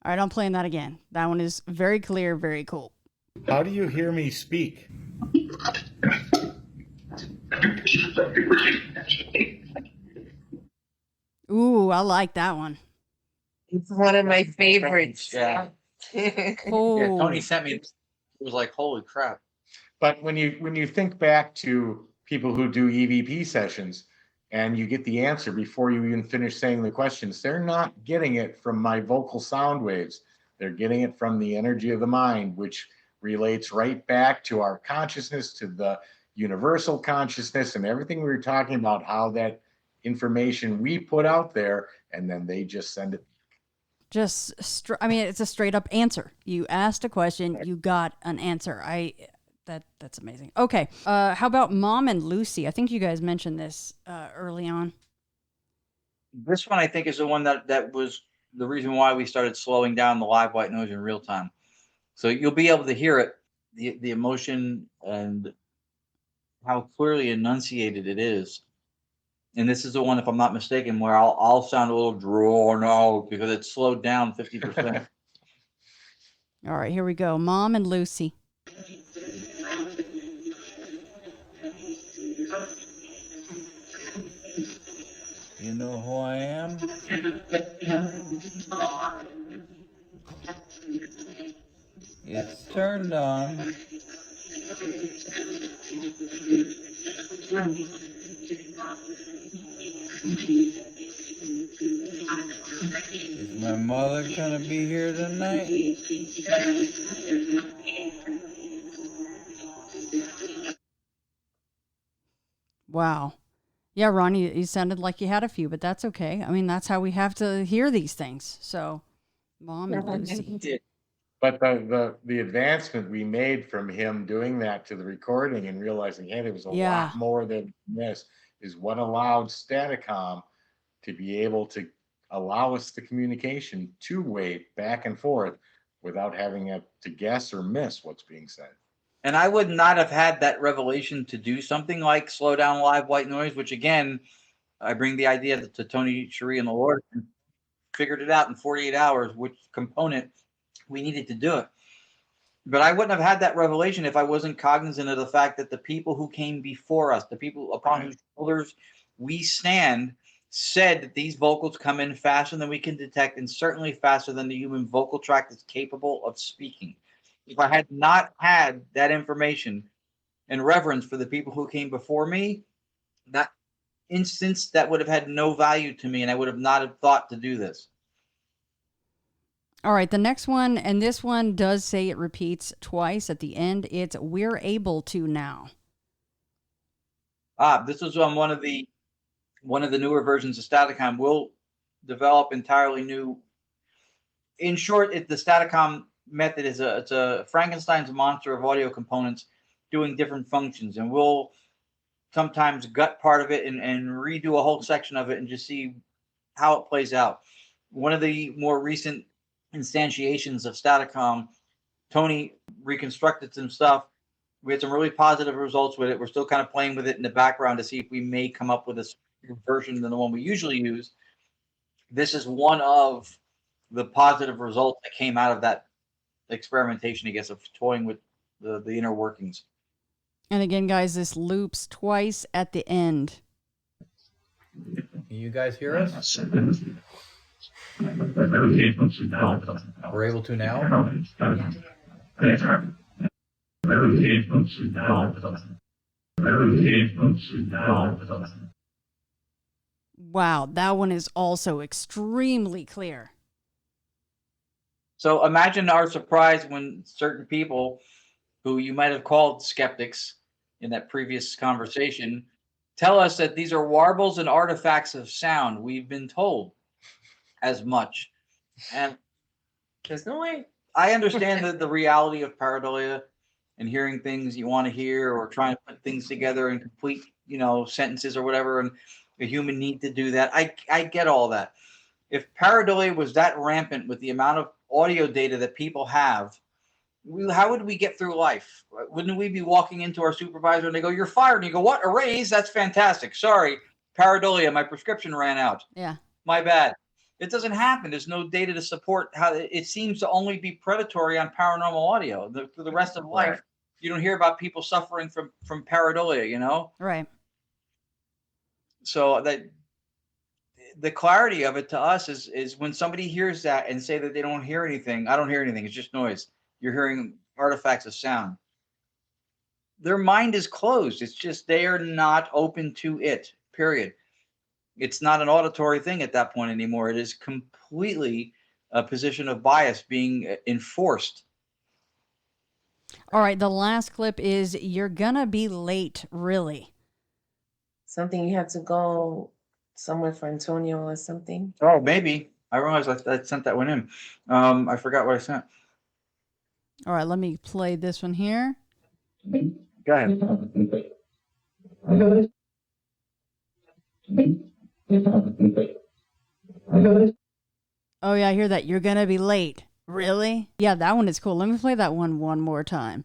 All right, I'm playing that again. That one is very clear, very cool. How do you hear me speak? Ooh, I like that one. It's one of my favorites. Yeah. Oh. Yeah, Tony sent me. It was like, holy crap. But when you think back to people who do EVP sessions, and you get the answer before you even finish saying the questions, they're not getting it from my vocal sound waves. They're getting it from the energy of the mind, which relates right back to our consciousness, to the universal consciousness, and everything we were talking about, how that information we put out there, and then they just send it. It's a straight up answer. You asked a question, you got an answer. That's amazing. Okay. How about Mom and Lucy? I think you guys mentioned this early on. This one, I think, is the one that was the reason why we started slowing down the live white noise in real time. So you'll be able to hear it, the emotion and how clearly enunciated it is. And this is the one, if I'm not mistaken, where I'll sound a little drawn out because it's slowed down 50%. All right, here we go. Mom and Lucy. You know who I am? It's turned on. Is my mother gonna be here tonight? Wow. Yeah, Ron, you sounded like you had a few, but that's okay. I mean, that's how we have to hear these things. So, Mom and Lucy. But the advancement we made from him doing that to the recording and realizing, hey, there was a lot more than this, is what allowed Staticom to be able to allow us the communication two-way back and forth without having to guess or miss what's being said. And I would not have had that revelation to do something like slow down live white noise, which again, I bring the idea to Tony Shearon and the Lord, and figured it out in 48 hours, which component we needed to do it. But I wouldn't have had that revelation if I wasn't cognizant of the fact that the people who came before us, the people upon whose shoulders we stand, said that these vocals come in faster than we can detect and certainly faster than the human vocal tract is capable of speaking. If I had not had that information and reverence for the people who came before me, that instance, that would have had no value to me, and I would have not have thought to do this. All right, the next one, and this one does say it repeats twice at the end. It's "we're able to now." This is one of the newer versions of Staticom. We'll develop entirely new. In short, the Staticom method is it's a Frankenstein's monster of audio components doing different functions, and we'll sometimes gut part of it and redo a whole section of it and just see how it plays out. One of the more recent instantiations of Staticom, Tony reconstructed some stuff. We had some really positive results with it. We're still kind of playing with it in the background to see if we may come up with a version than the one we usually use. This is one of the positive results that came out of that experimentation, I guess, of toying with the inner workings. And again, guys, this loops twice at the end. You guys hear us? We're able to now? Wow, that one is also extremely clear. So imagine our surprise when certain people who you might have called skeptics in that previous conversation tell us that these are warbles and artifacts of sound. We've been told as much. And there's no way. I understand the reality of pareidolia and hearing things you want to hear or trying to put things together in complete, sentences or whatever, and a human need to do that. I get all that. If pareidolia was that rampant with the amount of audio data that people have, how would we get through life? Wouldn't we be walking into our supervisor and they go, "You're fired," and you go, "What? A raise? That's fantastic. Sorry, pareidolia, my prescription ran out. Yeah. My bad." It doesn't happen. There's no data to support how it seems to only be predatory on paranormal audio. For the rest of life, you don't hear about people suffering from pareidolia, Right. So that the clarity of it to us is when somebody hears that and say that they don't hear anything. I don't hear anything. It's just noise. You're hearing artifacts of sound. Their mind is closed. It's just they are not open to it, period. It's not an auditory thing at that point anymore. It is completely a position of bias being enforced. All right, the last clip is "you're gonna be late, really." Something you have to go somewhere for Antonio or something. Oh, maybe. I realized I sent that one in. I forgot what I sent. All right, let me play this one here. Go ahead. Oh, yeah, I hear that. "You're gonna be late. Really?" Yeah, that one is cool. Let me play that one more time.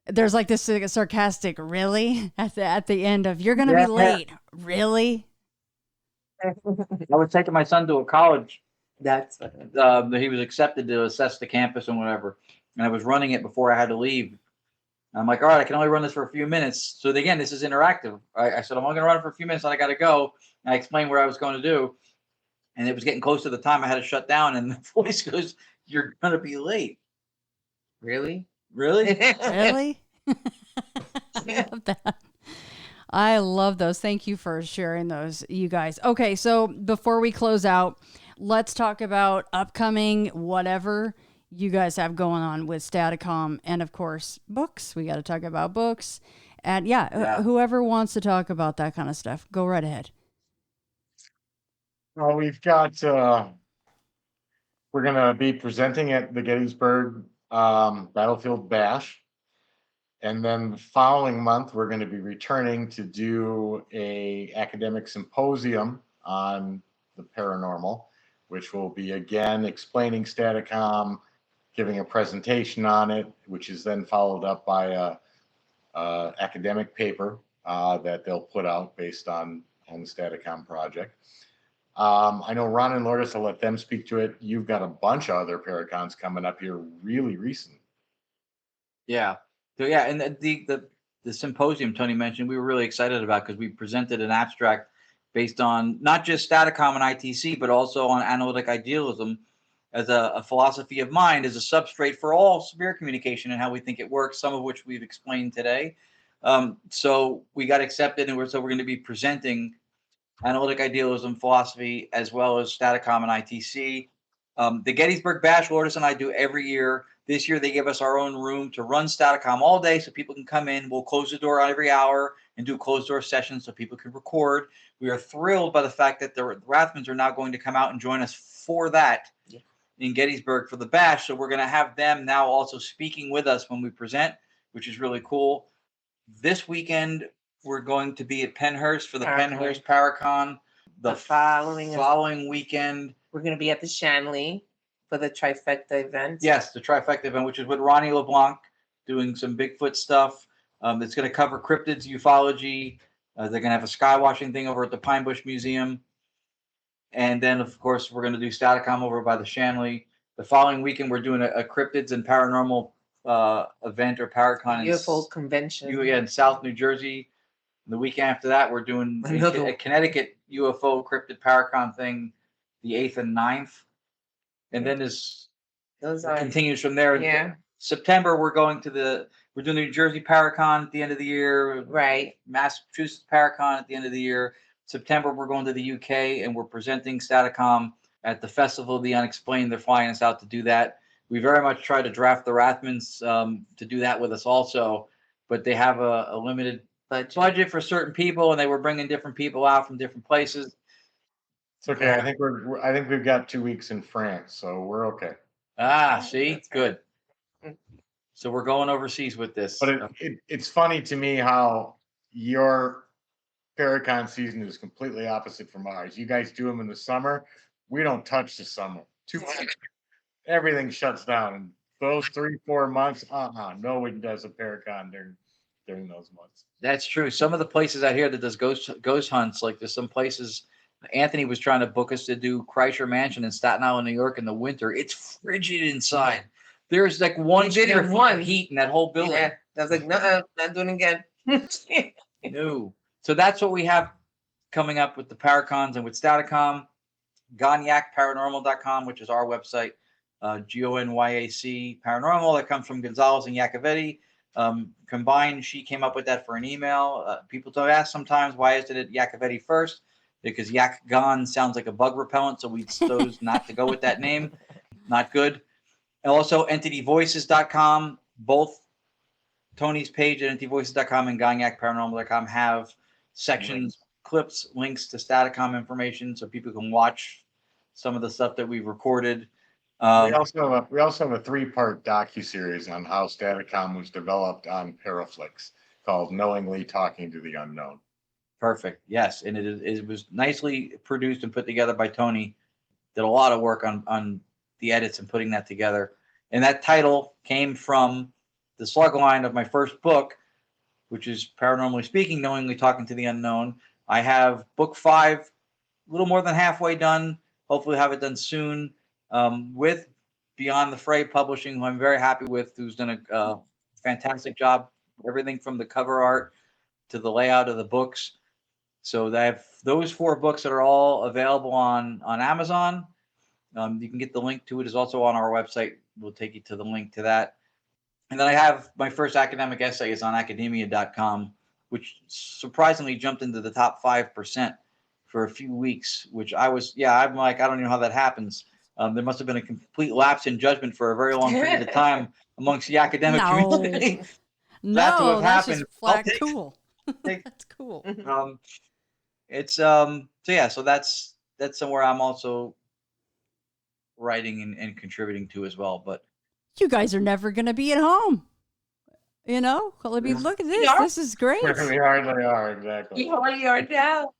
There's like this sarcastic "really" at the end of "you're gonna be late. Really?" I was taking my son to a college. That's he was accepted to assess the campus and whatever, and I was running it before I had to leave. I'm like, all right, I can only run this for a few minutes. So again, this is interactive. I said, I'm only going to run it for a few minutes, and I got to go. And I explained what I was going to do. And it was getting close to the time I had to shut down, and the voice goes, "You're gonna be late." Really? Really? Really? I love that. I love those. Thank you for sharing those, you guys. Okay, so before we close out, let's talk about upcoming whatever you guys have going on with Staticom, and of course, books. We got to talk about books. And whoever wants to talk about that kind of stuff, go right ahead. Well, we've got, we're going to be presenting at the Gettysburg Battlefield Bash. And then the following month, we're going to be returning to do a academic symposium on the paranormal, which will be again explaining Staticom, giving a presentation on it, which is then followed up by a academic paper that they'll put out based on the Staticom project. I know Ron and Lourdes, I'll let them speak to it. You've got a bunch of other Paracons coming up here really recent. Yeah. So yeah, and the symposium Tony mentioned, we were really excited about because we presented an abstract based on not just Staticom and ITC, but also on analytic idealism as a philosophy of mind, as a substrate for all spirit communication and how we think it works, some of which we've explained today. So we got accepted, and we're going to be presenting analytic idealism philosophy as well as Staticom and ITC. The Gettysburg Bash, Lourdes and I do every year. This year, they give us our own room to run Staticom all day so people can come in. We'll close the door every hour and do closed-door sessions so people can record. We are thrilled by the fact that the Rathmans are now going to come out and join us for that in Gettysburg for the Bash. So we're going to have them now also speaking with us when we present, which is really cool. This weekend, we're going to be at Pennhurst for the Pennhurst Paracon. The following weekend, we're going to be at the Shanley for the trifecta event. Yes, the trifecta event, which is with Ronnie LeBlanc doing some Bigfoot stuff. It's going to cover cryptids, ufology. They're going to have a skywashing thing over at the Pine Bush Museum. And then, of course, we're going to do Staticom over by the Shanley. The following weekend, we're doing a cryptids and paranormal event or Paracon. UFO convention. In South New Jersey. And the week after that, we're doing a Connecticut UFO cryptid Paracon thing the 8th and 9th. And then continues from there. Yeah. September, we're doing the New Jersey Paracon at the end of the year. Right. Massachusetts Paracon at the end of the year. September, we're going to the UK and we're presenting Staticom at the Festival of the Unexplained. They're flying us out to do that. We very much try to draft the Rathmans to do that with us also, but they have a limited budget for certain people, and they were bringing different people out from different places. It's okay. I think we've got 2 weeks in France, so we're okay. See, good. So we're going overseas with this. But it's funny to me how your Paracon season is completely opposite from ours. You guys do them in the summer. We don't touch the summer. Everything shuts down. And those 3-4 months, no one does a Paracon during those months. That's true. Some of the places out here that does ghost hunts, like there's some places. Anthony was trying to book us to do Kreischer Mansion in Staten Island, New York in the winter. It's frigid inside. There's like 1 square feet of heat in that whole building. Yeah. I was like, no, not doing it again. No. So that's what we have coming up with the Paracons and with Staticom. GonyacParanormal.com, which is our website. GONYAC Paranormal. That comes from Gonzalez and Yacovetti. Combined, she came up with that for an email. People don't ask sometimes, why is it at Yacovetti first? Because Yak Gon sounds like a bug repellent, so we chose not to go with that name. Not good. And also entityvoices.com. Both Tony's page at entityvoices.com and GonyacParanormal.com have sections, clips, links to Staticom information so people can watch some of the stuff that we've recorded. We also have a 3-part docuseries on how Staticom was developed on Paraflix called Knowingly Talking to the Unknown. Perfect. Yes. And it was nicely produced and put together by Tony. Did a lot of work on the edits and putting that together. And that title came from the slug line of my first book, which is Paranormally Speaking, Knowingly Talking to the Unknown. I have book 5, a little more than halfway done. Hopefully have it done soon. With Beyond the Fray Publishing, who I'm very happy with, who's done a fantastic job. Everything from the cover art to the layout of the books. So I have those 4 books that are all available on Amazon. You can get the link to it. Is also on our website. We'll take you to the link to that. And then I have my first academic essay is on academia.com, which surprisingly jumped into the top 5% for a few weeks, which I'm like, I don't know how that happens. There must have been a complete lapse in judgment for a very long period of time amongst the academic community. No, that's just flat cool. That's cool. So that's somewhere I'm also writing and contributing to as well. But you guys are never going to be at home. You know, I mean, look at this. This is great. We hardly are, exactly. We hardly are now.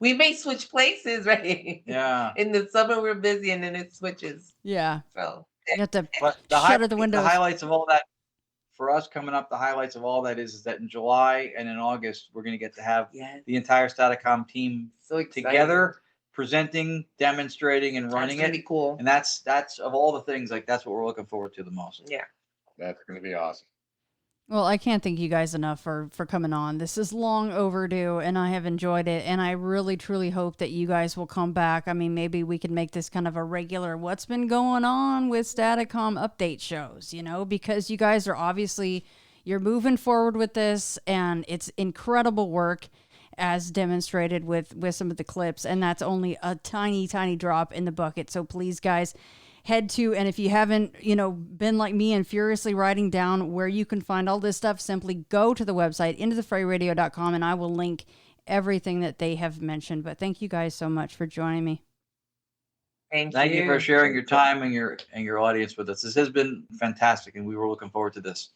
We may switch places, right? Yeah. In the summer we're busy, and then it switches. Yeah. So you have to shutter the windows. The highlights of all that for us coming up. The highlights of all that is that in July and in August we're going to get to have the entire Staticom team together, presenting, demonstrating, and running it. Pretty cool. And that's of all the things, like that's what we're looking forward to the most. Yeah. That's going to be awesome. Well, I can't thank you guys enough for coming on. This is long overdue, and I have enjoyed it. And I really, truly hope that you guys will come back. I mean, maybe we can make this kind of a regular what's been going on with Staticom update shows, you know, because you guys are obviously, you're moving forward with this, and it's incredible work as demonstrated with some of the clips. And that's only a tiny, tiny drop in the bucket. So please, guys, head to, and if you haven't, you know, been like me and furiously writing down where you can find all this stuff, simply go to the website, intothefrayradio.com, and I will link everything that they have mentioned. But thank you guys so much for joining me. Thank you for sharing your time and your audience with us. This has been fantastic, and we were looking forward to this.